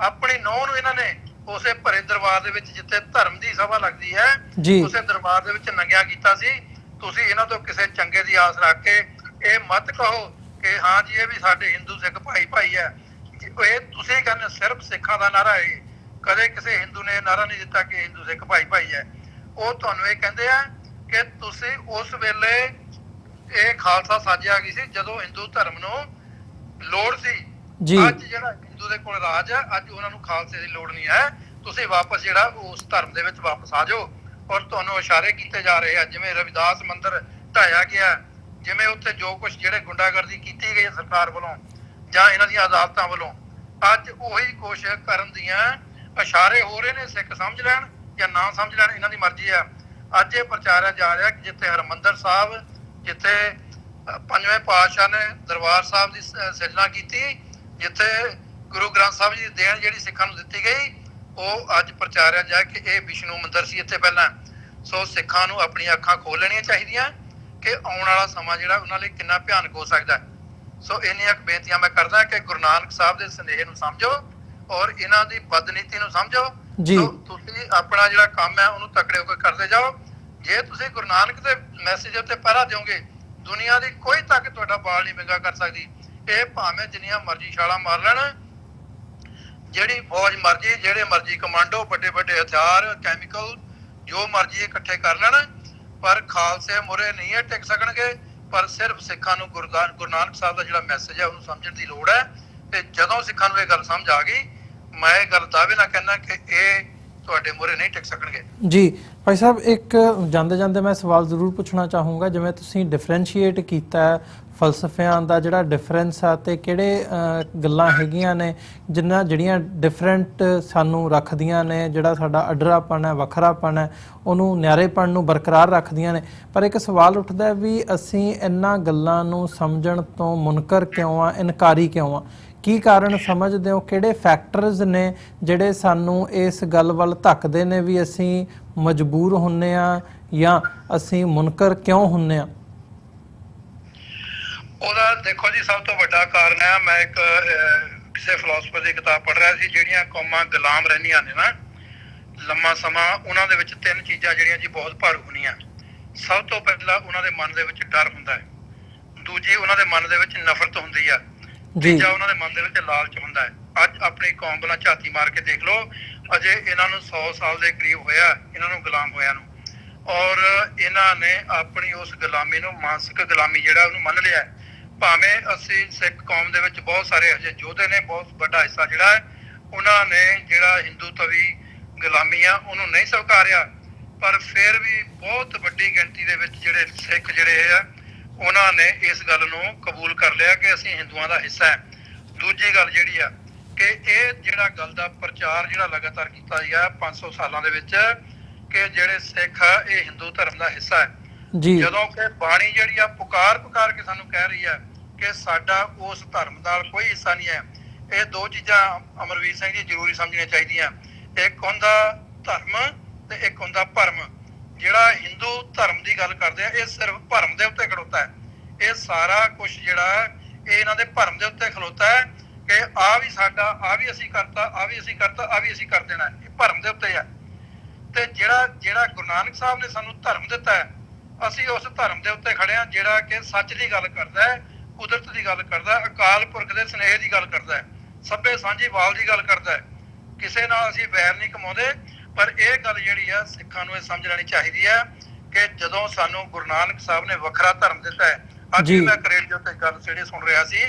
ਆਪਣੀ ਨੂੰਹ ਨੂੰ ਇਹਨਾਂ ਨੇ ਉਸੇ ਭਰੇ ਦਰਬਾਰ ਦੇ ਵਿੱਚ ਜਿੱਥੇ ਧਰਮ ਦੀ ਸਭਾ ਲੱਗਦੀ ਹੈ ਉਸੇ ਦਰਬਾਰ ਦੇ ਵਿੱਚ ਨੰਗਿਆ ਕੀਤਾ ਸੀ। ਤੁਸੀਂ ਇਹਨਾਂ ਤੋਂ ਕਿਸੇ ਚੰਗੇ ਦੀ ਆਸ ਰੱਖ ਕੇ ਇਹ ਮਤ ਕਹੋ ਕਿ ਹਾਂ ਜੀ ਇਹ ਵੀ ਸਾਡੇ ਹਿੰਦੂ ਸਿੱਖ ਭਾਈ ਭਾਈ ਹੈ। ਇਹ ਤੁਸੀਂ ਕਹਿੰਦੇ ਸਿਰਫ ਸਿੱਖਾਂ ਦਾ ਨਾਰਾ ਹੈ, ਕਦੇ ਕਿਸੇ ਹਿੰਦੂ ਨੇ ਨਾਰਾ ਨਹੀਂ ਦਿੱਤਾ ਕਿ ਹਿੰਦੂ ਸਿੱਖ ਭਾਈ ਭਾਈ ਹੈ। ਉਹ ਤੁਹਾਨੂੰ ਇਹ ਕਹਿੰਦੇ ਆ ਕਿ ਤੁਸੀਂ ਉਸ ਵੇਲੇ ਇਹ ਖਾਲਸਾ ਸਾਜਿਆ ਗਈ ਸੀ ਜਦੋਂ ਹਿੰਦੂ ਧਰਮ ਨੂੰ ਲੋੜ ਸੀ। ਅੱਜ ਜਿਹੜਾ ਹਿੰਦੂ ਦੇ ਕੋਲ ਰਾਜ ਹੈ, ਅੱਜ ਉਹਨਾਂ ਨੂੰ ਖਾਲਸੇ ਦੀ ਲੋੜ ਨਹੀਂ ਹੈ। ਤੁਸੀਂ ਵਾਪਸ ਜਿਹੜਾ ਉਸ ਧਰਮ ਦੇ ਵਿੱਚ ਵਾਪਸ ਆ ਜਾਓ। ਔਰ ਤੁਹਾਨੂੰ ਇਸ਼ਾਰੇ ਕੀਤੇ ਜਾ ਰਹੇ ਆ, ਜਿਵੇਂ ਰਵਿਦਾਸ ਮੰਦਿਰ ਢਾਇਆ ਗਿਆ, ਜਿਵੇਂ ਉੱਥੇ ਜੋ ਕੁਝ ਜਿਹੜੇ ਗੁੰਡਾਗਰਦੀ ਕੀਤੀ ਗਈ ਸਰਕਾਰ ਵੱਲੋਂ ਜਾਂ ਇਹਨਾਂ ਦੀਆਂ ਅਦਾਲਤਾਂ ਵੱਲੋਂ, ਅੱਜ ਉਹੀ ਕੋਸ਼ਿਸ਼ ਕਰਨ ਦੀਆਂ ਇਸ਼ਾਰੇ ਹੋ ਰਹੇ ਨੇ। ਸਿੱਖ ਸਮਝ ਲੈਣ ਜਾਂ ਨਾ ਸਮਝ ਲੈਣ, ਇਹਨਾਂ ਦੀ ਮਰਜ਼ੀ ਆ। ਅੱਜ ਇਹ ਪ੍ਰਚਾਰਿਆ ਜਾ ਰਿਹਾ ਕਿ ਜਿੱਥੇ ਹਰਿਮੰਦਰ ਸਾਹਿਬ, ਜਿੱਥੇ ਪੰਜਵੇਂ ਪਾਤਸ਼ਾਹ ਨੇ ਦਰਬਾਰ ਸਾਹਿਬ ਦੀ ਸਿਰਜਣਾ ਕੀਤੀ, ਜਿੱਥੇ ਗੁਰੂ ਗ੍ਰੰਥ ਸਾਹਿਬ ਜੀ ਦੀ ਦੇਣ ਜਿਹੜੀ ਸਿੱਖਾਂ ਨੂੰ ਦਿੱਤੀ ਗਈ, ਉਹ ਅੱਜ ਪ੍ਰਚਾਰਿਆ ਜਾਏ ਕਿ ਇਹ ਵਿਸ਼ਨੂੰ ਮੰਦਿਰ ਸੀ ਇੱਥੇ ਪਹਿਲਾਂ। ਸੋ ਸਿੱਖਾਂ ਨੂੰ ਆਪਣੀਆਂ ਅੱਖਾਂ ਖੋਲ ਲੈਣੀਆਂ ਚਾਹੀਦੀਆਂ ਕਿ ਆਉਣ ਵਾਲਾ ਸਮਾਂ ਜਿਹੜਾ ਉਹਨਾਂ ਲਈ ਕਿੰਨਾ ਭਿਆਨਕ ਹੋ ਸਕਦਾ। ਸੋ ਇੰਨੀਆਂ ਬੇਨਤੀਆਂ ਮੈਂ ਕਰਦਾ ਕਿ ਗੁਰੂ ਨਾਨਕ ਸਾਹਿਬ ਦੇ ਸੰਦੇਸ਼ ਨੂੰ ਸਮਝੋ ਔਰ ਇਹਨਾਂ ਦੀ ਬਦਨੀਤੀ ਨੂੰ ਸਮਝੋ। ਤੁਸੀਂ ਆਪਣਾ ਜਿਹੜਾ ਕੰਮ ਹੈ ਉਹਨੂੰ ਤਕੜੇ ਹੋ ਕੇ ਕਰਦੇ ਜਾਓ। ਜੇ ਤੁਸੀਂ ਗੁਰੂ ਨਾਨਕ ਦੇ ਮੈਸੇਜ ਉੱਤੇ ਪਹਿਰਾ ਦਿਓਗੇ, ਦੁਨੀਆ ਦੀ ਕੋਈ ਤਾਕਤ ਤੁਹਾਡਾ ਬਾਲ ਨਹੀਂ ਵਿੰਗਾ ਕਰ ਸਕਦੀ। ਇਹ ਭਾਵੇਂ ਜਿੰਨੀਆਂ ਮਰਜ਼ੀ ਛਾਲਾਂ ਮਾਰ ਲੈਣ, ਜਿਹੜੀ ਫੌਜ ਮਰਜ਼ੀ, ਜਿਹੜੇ ਮਰਜ਼ੀ ਕਮਾਂਡੋ, ਵੱਡੇ ਵੱਡੇ ਹਥਿਆਰ, ਕੈਮੀਕਲ, ਜੋ ਮਰਜ਼ੀ ਇਕੱਠੇ ਕਰ ਲੈਣ, ਪਰ ਖਾਲਸੇ ਮੁਰੇ ਨਹੀਂ ਟਿਕ ਸਕਣਗੇ। ਪਰ ਸਿਰਫ ਸਿੱਖਾਂ ਨੂੰ ਗੁਰੂ ਨਾਨਕ ਸਾਹਿਬ ਦਾ ਜਿਹੜਾ ਮੈਸੇਜ ਹੈ ਉਹਨੂੰ ਸਮਝਣ ਦੀ ਲੋੜ ਹੈ। ਤੇ ਜਦੋਂ ਸਿੱਖਾਂ ਨੂੰ ਇਹ ਗੱਲ ਸਮਝ ਆ ਗਈ, ਮੈਂ ਇਹ ਗੱਲ ਦਾਅਵੇ ਨਾਲ ਕਹਿੰਦਾ ਕਿ ਇਹ ਤੁਹਾਡੇ ਮੁਰੇ ਨਹੀਂ ਟਿਕ ਸਕਣਗੇ। ਜੀ ਭਾਈ ਸਾਹਿਬ, ਇੱਕ ਜਾਂਦੇ ਜਾਂਦੇ ਮੈਂ ਸਵਾਲ ਜ਼ਰੂਰ ਪੁੱਛਣਾ ਚਾਹੂੰਗਾ। ਜਿਵੇਂ ਤੁਸੀਂ ਡਿਫਰੈਂਸ਼ੀਏਟ ਕੀਤਾ ਫਲਸਫਿਆਂ ਦਾ ਜਿਹੜਾ ਡਿਫਰੈਂਸ ਆ ਤੇ ਕਿਹੜੇ ਗੱਲਾਂ ਹੈਗੀਆਂ ਨੇ ਜਿਹੜੀਆਂ ਡਿਫਰੈਂਟ ਸਾਨੂੰ ਰੱਖਦੀਆਂ ਨੇ, ਜਿਹੜਾ ਸਾਡਾ ਅਡਰਾਪਣ ਹੈ, ਵੱਖਰਾਪਣ ਹੈ, ਉਹਨੂੰ ਨਿਆਰੇਪਣ ਨੂੰ ਬਰਕਰਾਰ ਰੱਖਦੀਆਂ ਨੇ। ਪਰ ਇੱਕ ਸਵਾਲ ਉੱਠਦਾ ਵੀ ਅਸੀਂ ਇਹਨਾਂ ਗੱਲਾਂ ਨੂੰ ਸਮਝਣ ਤੋਂ ਮੁਨਕਰ ਕਿਉਂ ਆ, ਇਨਕਾਰੀ ਕਿਉਂ ਆ? ਕੀ ਕਾਰਨ ਸਮਝਦੇ ਹੋ? ਕਿਹੜੇ ਫੈਕਟਰਸ ਨੇ ਜਿਹੜੇ ਸਾਨੂੰ ਇਸ ਗੱਲ ਵੱਲ ਧੱਕਦੇ ਨੇ ਵੀ ਅਸੀਂ ਮਜਬੂਰ ਹੁੰਨੇ ਆ ਜਾਂ ਅਸੀਂ ਮੁਨਕਰ ਕਿਉਂ ਹੁੰਨੇ ਆ? ਉਹਦਾ ਦੇਖੋ ਜੀ, ਸਭ ਤੋਂ ਵੱਡਾ ਕਾਰਨ ਹੈ, ਮੈਂ ਇੱਕ ਕਿਸੇ ਫਿਲਾਸਫਰ ਦੀ ਕਿਤਾਬ ਪੜ੍ਹ ਰਿਹਾ ਸੀ, ਜਿਹੜੀਆਂ ਕੌਮਾਂ ਗੁਲਾਮ ਰਹਿੰਦੀਆਂ ਨੇ ਨਾ ਲੰਮਾ ਸਮਾਂ, ਉਹਨਾਂ ਦੇ ਵਿੱਚ 3 ਚੀਜ਼ਾਂ ਜਿਹੜੀਆਂ ਜੀ ਬਹੁਤ ਭਾਰੂ ਹੁੰਦੀਆਂ। ਸਭ ਤੋਂ ਪਹਿਲਾਂ ਉਹਨਾਂ ਦੇ ਮਨ ਦੇ ਵਿੱਚ ਡਰ ਹੁੰਦਾ ਹੈ, ਦੂਜੀ ਉਹਨਾਂ ਦੇ ਮਨ ਦੇ ਵਿੱਚ ਨਫ਼ਰਤ ਹੁੰਦੀ ਆ, ਤੀਜਾ ਉਹਨਾਂ ਦੇ ਮਨ ਦੇ ਵਿੱਚ ਲਾਲਚ ਹੁੰਦਾ ਹੈ। ਅੱਜ ਆਪਣੀ ਕੌਮ ਵੱਲ ਝਾਤੀ ਮਾਰ ਕੇ ਦੇਖ ਲਓ, ਅਜੇ ਇਹਨਾਂ ਨੂੰ 100 ਸਾਲ ਦੇ ਕਰੀਬ ਹੋਇਆ ਇਹਨਾਂ ਨੂੰ ਗੁਲਾਮ ਹੋਇਆ ਨੂੰ, ਔਰ ਇਹਨਾਂ ਨੇ ਆਪਣੀ ਉਸ ਗੁਲਾਮੀ ਨੂੰ, ਮਾਨਸਿਕ ਗੁਲਾਮੀ ਜਿਹੜਾ, ਉਹਨੂੰ ਮੰਨ ਲਿਆ। ਭਾਵੇਂ ਅਸੀਂ ਸਿੱਖ ਕੌਮ ਦੇ ਵਿੱਚ ਬਹੁਤ ਸਾਰੇ ਅਜੇ ਯੋਧੇ ਨੇ, ਬਹੁਤ ਵੱਡਾ ਹਿੱਸਾ ਜਿਹੜਾ ਹੈ ਉਹਨਾਂ ਨੇ ਜਿਹੜਾ ਹਿੰਦੂ ਤਵੀ ਗੁਲਾਮੀ ਆ ਉਹਨੂੰ ਨਹੀਂ ਸਵੀਕਾਰਿਆ, ਪਰ ਫਿਰ ਵੀ ਬਹੁਤ ਵੱਡੀ ਗਿਣਤੀ ਦੇ ਵਿੱਚ ਜਿਹੜੇ ਸਿੱਖ ਜਿਹੜੇ ਆ ਉਹਨਾਂ ਨੇ ਇਸ ਗੱਲ ਨੂੰ ਕਬੂਲ ਕਰ ਲਿਆ ਕਿ ਅਸੀਂ ਹਿੰਦੂਆਂ ਦਾ ਹਿੱਸਾ ਹੈ। ਦੂਜੀ ਗੱਲ ਜਿਹੜੀ ਆ ਕਿ ਇਹ ਜਿਹੜਾ ਗੱਲ ਦਾ ਪ੍ਰਚਾਰ ਜਿਹੜਾ ਲਗਾਤਾਰ ਕੀਤਾ ਗਿਆ 500 ਸਾਲਾਂ ਦੇ ਵਿੱਚ ਕਿ ਜਿਹੜੇ ਸਿੱਖ ਆ ਇਹ ਹਿੰਦੂ ਧਰਮ ਦਾ ਹਿੱਸਾ ਹੈ, ਜਦੋਂ ਕਿ ਬਾਣੀ ਜਿਹੜੀ ਆ ਪੁਕਾਰ ਕੇ ਸਾਨੂੰ ਕਹਿ ਰਹੀ ਹੈ ਕਿ ਸਾਡਾ ਉਸ ਧਰਮ ਨਾਲ ਕੋਈ ਹਿੱਸਾ ਨਹੀਂ ਹੈ। ਇਹ 2 ਚੀਜ਼ਾਂ ਅਮਰਵੀਰ ਸਿੰਘ ਜੀ ਜ਼ਰੂਰੀ ਸਮਝਣੀਆਂ ਚਾਹੀਦੀਆਂ। ਇੱਕ ਹੁੰਦਾ ਧਰਮ ਤੇ ਇੱਕ ਹੁੰਦਾ ਭਰਮ। ਜਿਹੜਾ ਹਿੰਦੂ ਧਰਮ ਦੀ ਗੱਲ ਕਰਦੇ ਆ, ਇਹ ਸਿਰਫ ਭਰਮ ਦੇ ਉੱਤੇ ਖੜੋਤਾ ਹੈ। ਇਹ ਸਾਰਾ ਕੁਝ ਜਿਹੜਾ ਇਹ ਇਹਨਾਂ ਦੇ ਭਰਮ ਦੇ ਉੱਤੇ ਖਲੋਤਾ ਹੈ ਕਿ ਆ ਵੀ ਸਾਡਾ, ਆ ਵੀ ਅਸੀਂ ਕਰਤਾ, ਆ ਵੀ ਅਸੀਂ ਕਰਤਾ, ਆ ਵੀ ਅਸੀਂ ਕਰ ਦੇਣਾ। ਇਹ ਭਰਮ ਦੇ ਉੱਤੇ ਹੈ। ਤੇ ਜਿਹੜਾ ਗੁਰੂ ਨਾਨਕ ਸਾਹਿਬ ਨੇ ਸਾਨੂੰ ਧਰਮ ਦਿੱਤਾ ਹੈ, ਅਸੀਂ ਉਸ ਧਰਮ ਦੇ ਉੱਤੇ ਖੜੇ ਹਾਂ ਜਿਹੜਾ ਕਿ ਸੱਚ ਦੀ ਗੱਲ ਕਰਦਾ ਹੈ, ਕੁਦਰਤ ਦੀ ਗੱਲ ਕਰਦਾ ਹੈ, ਅਕਾਲ ਪੁਰਖ ਦੇ ਸਨੇਹ ਦੀ ਗੱਲ ਕਰਦਾ ਹੈ, ਸਭੇ ਸਾਂਝੀ ਵਾਲ ਦੀ ਗੱਲ ਕਰਦਾ ਹੈ। ਕਿਸੇ ਨਾਲ ਅਸੀਂ ਵੈਰ ਨਹੀਂ ਕਮਾਉਂਦੇ। ਪਰ ਇਹ ਗੱਲ ਜਿਹੜੀ ਆ ਸਿੱਖਾਂ ਨੂੰ ਇਹ ਸਮਝ ਲੈਣੀ ਚਾਹੀਦੀ ਹੈ ਕਿ ਜਦੋਂ ਸਾਨੂੰ ਗੁਰੂ ਨਾਨਕ ਸਾਹਿਬ ਨੇ ਵੱਖਰਾ ਧਰਮ ਦਿੱਤਾ ਹੈ। ਅੱਜ ਵੀ ਮੈਂ ਰੇਡੀਓ ਤੇ ਗੱਲ ਜਿਹੜੀ ਸੁਣ ਰਿਹਾ ਸੀ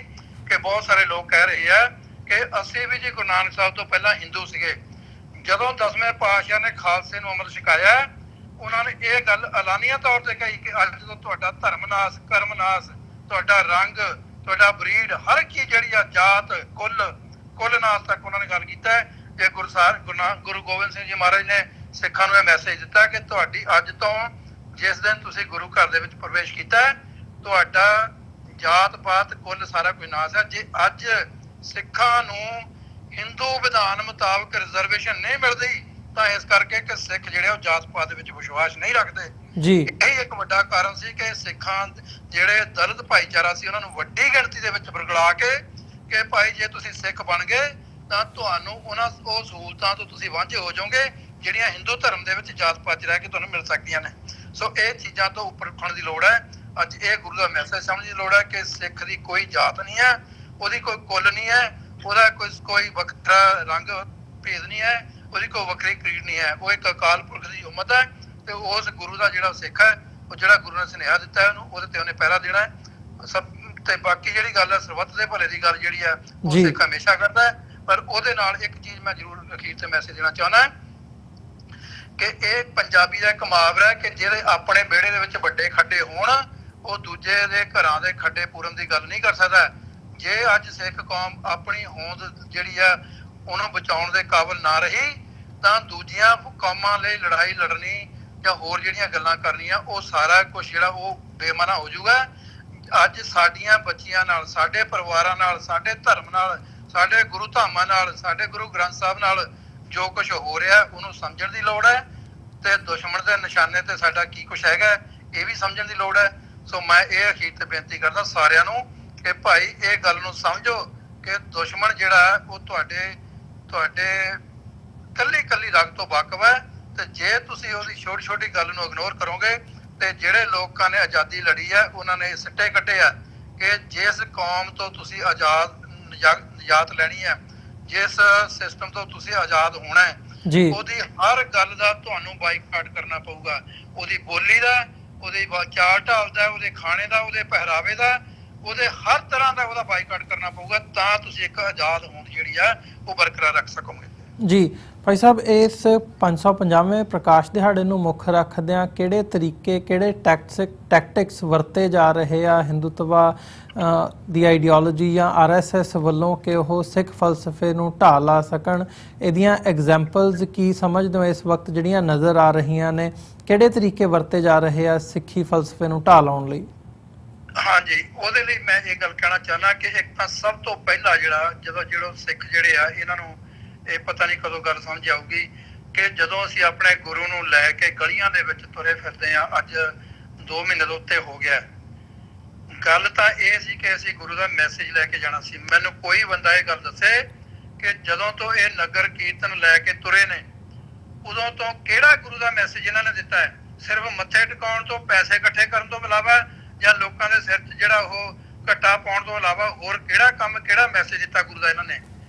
ਕਿ ਬਹੁਤ ਸਾਰੇ ਲੋਕ ਕਹਿ ਰਹੇ ਆ ਕਿ ਅਸੀਂ ਵੀ ਜੀ ਗੁਰੂ ਨਾਨਕ ਸਾਹਿਬ ਤੋਂ ਪਹਿਲਾਂ ਹਿੰਦੂ ਸੀਗੇ। ਜਦੋਂ 10ਵੇਂ ਪਾਤਸ਼ਾਹ ਨੇ ਖਾਲਸੇ ਨੂੰ ਅੰਮ੍ਰਿਤ ਛਕਾਇਆ, ਉਹਨਾਂ ਨੇ ਇਹ ਗੱਲ ਐਲਾਨੀਆ ਤੌਰ ਤੇ ਕਹੀ ਕਿ ਅੱਜ ਤੋਂ ਤੁਹਾਡਾ ਧਰਮ ਨਾਸ, ਕਰਮ ਨਾਸ, ਤੁਹਾਡਾ ਰੰਗ, ਤੁਹਾਡਾ ਬਰੀਡ, ਹਰ ਇੱਕ ਚੀਜ਼ ਜਿਹੜੀ ਆ, ਜਾਤ, ਕੁੱਲ ਨਾਸ ਤੱਕ ਉਹਨਾਂ ਨੇ ਗੱਲ ਕੀਤਾ। ਜੇ ਗੁਰੂ ਗੋਬਿੰਦ ਸਿੰਘ ਜੀ ਮਹਾਰਾਜ ਨੇ ਸਿੱਖਾਂ ਨੂੰ ਇਹ ਮੈਸੇਜ ਦਿੱਤਾ ਕਿ ਤੁਹਾਡੀ ਅੱਜ ਤੋਂ ਜਿਸ ਦਿਨ ਤੁਸੀਂ ਗੁਰੂ ਘਰ ਦੇ ਵਿੱਚ ਪ੍ਰਵੇਸ਼ ਕੀਤਾ, ਤੁਹਾਡਾ ਜਾਤ ਪਾਤ ਕੁੱਲ ਸਾਰਾ ਕੋਈ ਨਾਸ ਹੈ। ਜੇ ਅੱਜ ਸਿੱਖਾਂ ਨੂੰ ਹਿੰਦੂ ਵਿਧਾਨ ਮੁਤਾਬਕ ਰਿਜ਼ਰਵੇਸ਼ਨ ਨਹੀਂ ਮਿਲਦੀ ਤਾਂ ਇਸ ਕਰਕੇ ਕਿ ਸਿੱਖ ਜਿਹੜੇ ਉਹ ਜਾਤ ਪਾਤ ਦੇ ਵਿੱਚ ਵਿਸ਼ਵਾਸ ਨਹੀਂ ਰੱਖਦੇ। ਜੀ ਇਹ ਇੱਕ ਵੱਡਾ ਕਾਰਨ ਸੀ ਕਿ ਸਿੱਖਾਂ ਜਿਹੜੇ ਦਲਿਤ ਭਾਈਚਾਰਾ ਸੀ ਉਹਨਾਂ ਨੂੰ ਵੱਡੀ ਗਿਣਤੀ ਦੇ ਵਿੱਚ ਵਰਗਲਾ ਕੇ ਕਿ ਭਾਈ ਜੇ ਤੁਸੀਂ ਸਿੱਖ ਬਣ ਗਏ ਤਾਂ ਤੁਹਾਨੂੰ ਉਹ ਸਹੂਲਤਾਂ ਤੋਂ ਤੁਸੀਂ ਵਾਂਝੇ ਹੋ ਜਾਓਗੇ ਜਿਹੜੀਆਂ ਹਿੰਦੂ ਧਰਮ ਦੇ ਵਿੱਚ ਜਾਤ ਪਾਤ 'ਚ ਰਹਿ ਕੇ ਤੁਹਾਨੂੰ ਮਿਲ ਸਕਦੀਆਂ ਨੇ। ਸੋ ਇਹ ਚੀਜ਼ਾਂ ਤੋਂ ਉੱਪਰ ਉੱਠਣ ਦੀ ਲੋੜ ਹੈ। ਅੱਜ ਇਹ ਗੁਰੂ ਦਾ ਮੈਸੇਜ ਸਮਝਣ ਦੀ ਲੋੜ ਹੈ ਕਿ ਸਿੱਖ ਦੀ ਕੋਈ ਜਾਤ ਨਹੀਂ ਹੈ, ਉਹਦੀ ਕੋਈ ਕੁੱਲ ਨਹੀਂ ਹੈ, ਉਹਦਾ ਕੋਈ ਵੱਖਰਾ ਰੰਗ ਭੇਦ ਨਹੀਂ ਹੈ, ਉਹਦੀ ਕੋਈ ਵੱਖਰੀ ਕਰੀਡ ਨਹੀਂ ਹੈ। ਉਹ ਇੱਕ ਅਕਾਲ ਪੁਰਖ ਦੀ ਉਮਤ ਹੈ ਤੇ ਉਸ ਗੁਰੂ ਦਾ ਜਿਹੜਾ ਸਿੱਖ ਹੈ, ਉਹ ਜਿਹੜਾ ਗੁਰੂ ਨੇ ਸੁਨੇਹਾ ਦਿੱਤਾ ਹੈ ਉਹਨੂੰ ਉਹਦੇ ਤੇ ਉਹਨੇ ਪਹਿਰਾ ਦੇਣਾ ਹੈ। ਸਭ ਤੇ ਬਾਕੀ ਜਿਹੜੀ ਗੱਲ ਹੈ ਸਰਬੱਤ ਦੇ ਭਲੇ ਦੀ ਗੱਲ ਜਿਹੜੀ ਹੈ ਉਹ ਸਿੱਖ ਹਮੇਸ਼ਾ ਕਰਦਾ ਹੈ। ਪਰ ਉਹਦੇ ਨਾਲ ਇੱਕ ਚੀਜ਼ ਮੈਂ ਜ਼ਰੂਰ ਅਖੀਰ ਤੇ ਮੈਸੇਜ ਦੇਣਾ ਚਾਹੁੰਦਾ ਕਿ ਇਹ ਪੰਜਾਬੀ ਦਾ ਇੱਕ ਮੁਹਾਵਰਾ ਹੈ ਕਿ ਜਿਹੜੇ ਆਪਣੇ ਵਿਹੜੇ ਦੇ ਵਿੱਚ ਵੱਡੇ ਖੱਡੇ ਹੋਣ ਉਹ ਦੂਜੇ ਦੇ ਘਰਾਂ ਦੇ ਖੱਡੇ ਪੂਰਨ ਦੀ ਗੱਲ ਨਹੀਂ ਕਰ ਸਕਦਾ। ਜੇ ਅੱਜ ਸਿੱਖ ਕੌਮ ਆਪਣੀ ਹੋਂਦ ਜਿਹੜੀ ਆ ਉਹਨੂੰ ਬਚਾਉਣ ਦੇ ਕਾਬਿਲ ਨਾ ਰਹੀ ਤਾਂ ਦੂਜੀਆਂ ਕੌਮਾਂ ਲਈ ਲੜਾਈ ਲੜਨੀ ਜਾਂ ਹੋਰ ਜਿਹੜੀਆਂ ਗੱਲਾਂ ਕਰਨੀਆਂ ਉਹ ਸਾਰਾ ਕੁਝ ਜਿਹੜਾ ਉਹ ਬੇਮਾਨਾ ਹੋ ਜਾਊਗਾ। ਅੱਜ ਸਾਡੀਆਂ ਬੱਚੀਆਂ ਨਾਲ, ਸਾਡੇ ਪਰਿਵਾਰਾਂ ਨਾਲ, ਸਾਡੇ ਧਰਮ ਨਾਲ, ਸਾਡੇ ਗੁਰੂ ਧਾਮਾਂ ਨਾਲ, ਸਾਡੇ ਗੁਰੂ ਗ੍ਰੰਥ ਸਾਹਿਬ ਨਾਲ ਜੋ ਕੁਝ ਹੋ ਰਿਹਾ ਉਹਨੂੰ ਸਮਝਣ ਦੀ ਲੋੜ ਹੈ ਤੇ ਦੁਸ਼ਮਣ ਦੇ ਨਿਸ਼ਾਨੇ ਤੇ ਸਾਡਾ ਕੀ ਕੁਝ ਹੈਗਾ ਇਹ ਵੀ ਸਮਝਣ ਦੀ ਲੋੜ ਹੈ। ਸੋ ਮੈਂ ਇਹ ਅਖੀਰ ਤੇ ਬੇਨਤੀ ਕਰਦਾ ਸਾਰਿਆਂ ਨੂੰ ਕਿ ਭਾਈ ਇਹ ਗੱਲ ਨੂੰ ਸਮਝੋ ਕਿ ਦੁਸ਼ਮਣ ਜਿਹੜਾ ਉਹ ਤੁਹਾਡੇ ਕੱਲੀ ਰਗ ਤੋਂ ਵਾਕਿਫ ਹੈ ਤੇ ਜੇ ਤੁਸੀਂ ਉਹਦੀ ਛੋਟੀ ਛੋਟੀ ਗੱਲ ਨੂੰ ਇਗਨੋਰ ਕਰੋਗੇ ਤੇ ਜਿਹੜੇ ਲੋਕਾਂ ਨੇ ਆਜ਼ਾਦੀ ਲੜੀ ਹੈ ਉਹਨਾਂ ਨੇ ਸਿੱਟੇ ਕੱਢੇ ਆ ਕਿ ਜਿਸ ਕੌਮ ਤੋਂ ਤੁਸੀਂ ਨਿਜਾਤ ਲੈਣੀ ਹੈ, ਜਿਸ ਸਿਸਟਮ ਤੋਂ ਤੁਸੀਂ ਆਜ਼ਾਦ ਹੋਣਾ ਹੈ, ਉਹਦੀ ਹਰ ਗੱਲ ਦਾ ਤੁਹਾਨੂੰ ਬਾਈਕਾਟ ਕਰਨਾ ਪਊਗਾ। ਉਹਦੀ ਬੋਲੀ ਦਾ, ਉਹਦੀ ਚਾਲ ਢਾਲ ਦਾ, ਉਹਦੇ ਖਾਣੇ ਦਾ, ਉਹਦੇ ਪਹਿਰਾਵੇ ਦਾ, ਉਹਦੇ ਹਰ ਤਰ੍ਹਾਂ ਦਾ ਉਹਦਾ ਬਾਈਕਾਟ ਕਰਨਾ ਪਊਗਾ ਤਾਂ ਤੁਸੀਂ ਇੱਕ ਆਜ਼ਾਦ ਹੋਂਦ ਜਿਹੜੀ ਆ ਉਹ ਬਰਕਰਾਰ ਰੱਖ ਸਕੋਗੇ। ਜੀ ਭਾਈ ਸਾਹਿਬ, ਇਸ 550ਵੇਂ ਪ੍ਰਕਾਸ਼ ਦਿਹਾੜੇ ਨੂੰ ਮੁੱਖ ਰੱਖਦਿਆਂ ਕਿਹੜੇ ਤਰੀਕੇ, ਕਿਹੜੇ ਟੈਕਟਿਕਸ ਵਰਤੇ ਜਾ ਰਹੇ ਆ ਹਿੰਦੂਤਵਾ ਦੀ ਆਈਡੀਓਲੋਜੀ ਜਾਂ RSS ਵੱਲੋਂ ਕਿ ਉਹ ਸਿੱਖ ਫਲਸਫੇ ਨੂੰ ਢਾਹ ਲਾ ਸਕਣ? ਇਹਦੀਆਂ ਐਗਜ਼ੈਂਪਲਸ ਕੀ ਸਮਝਦੇ ਹੋ ਇਸ ਵਕਤ ਜਿਹੜੀਆਂ ਨਜ਼ਰ ਆ ਰਹੀਆਂ ਨੇ? ਕਿਹੜੇ ਤਰੀਕੇ ਵਰਤੇ ਜਾ ਰਹੇ ਆ ਸਿੱਖੀ ਫਲਸਫੇ ਨੂੰ ਢਾਹ ਲਾਉਣ ਲਈ? ਹਾਂਜੀ, ਉਹਦੇ ਲਈ ਮੈਂ ਇਹ ਗੱਲ ਕਹਿਣਾ ਚਾਹੁੰਦਾ ਕਿ ਇੱਕ ਤਾਂ ਸਭ ਤੋਂ ਪਹਿਲਾਂ ਜਦੋਂ ਸਿੱਖ ਜਿਹੜੇ ਆ ਇਹਨਾਂ ਨੂੰ ਇਹ ਪਤਾ ਨਹੀਂ ਕਦੋਂ ਗੱਲ ਸਮਝ ਆਊਗੀ ਕਿ ਜਦੋਂ ਅਸੀਂ ਆਪਣੇ ਗੁਰੂ ਨੂੰ ਲੈ ਕੇ ਗਲੀਆਂ ਦੇ ਵਿੱਚ ਤੁਰੇ ਫਿਰਦੇ ਆ, ਅੱਜ 2 ਮਹੀਨੇ ਤੋਂ ਉੱਤੇ ਹੋ ਗਿਆ। ਗੱਲ ਤਾਂ ਇਹ ਸੀ ਕਿ ਅਸੀਂ ਗੁਰੂ ਦਾ ਮੈਸੇਜ ਲੈ ਕੇ ਜਾਣਾ ਸੀ। ਮੈਨੂੰ ਕੋਈ ਬੰਦਾ ਇਹ ਗੱਲ ਦੱਸੇ ਕਿ ਜਦੋਂ ਤੋਂ ਇਹ ਨਗਰ ਕੀਰਤਨ ਲੈ ਕੇ ਤੁਰੇ ਨੇ ਉਦੋਂ ਤੋਂ ਕਿਹੜਾ ਗੁਰੂ ਦਾ ਮੈਸੇਜ ਇਹਨਾਂ ਨੇ ਦਿੱਤਾ ਹੈ? ਸਿਰਫ ਮੱਥੇ ਟਿਕਾਉਣ ਤੋਂ, ਪੈਸੇ ਇਕੱਠੇ ਕਰਨ ਤੋਂ ਇਲਾਵਾ ਜਾਂ ਲੋਕਾਂ ਦੇ ਸਿਰ 'ਚ ਜਿਹੜਾ ਉਹ ਘੱਟਾ ਪਾਉਣ ਤੋਂ ਇਲਾਵਾ ਹੋਰ ਕਿਹੜਾ ਮੈਸੇਜ ਦਿੱਤਾ ਗੁਰੂ ਦਾ ਇਹਨਾਂ ਨੇ?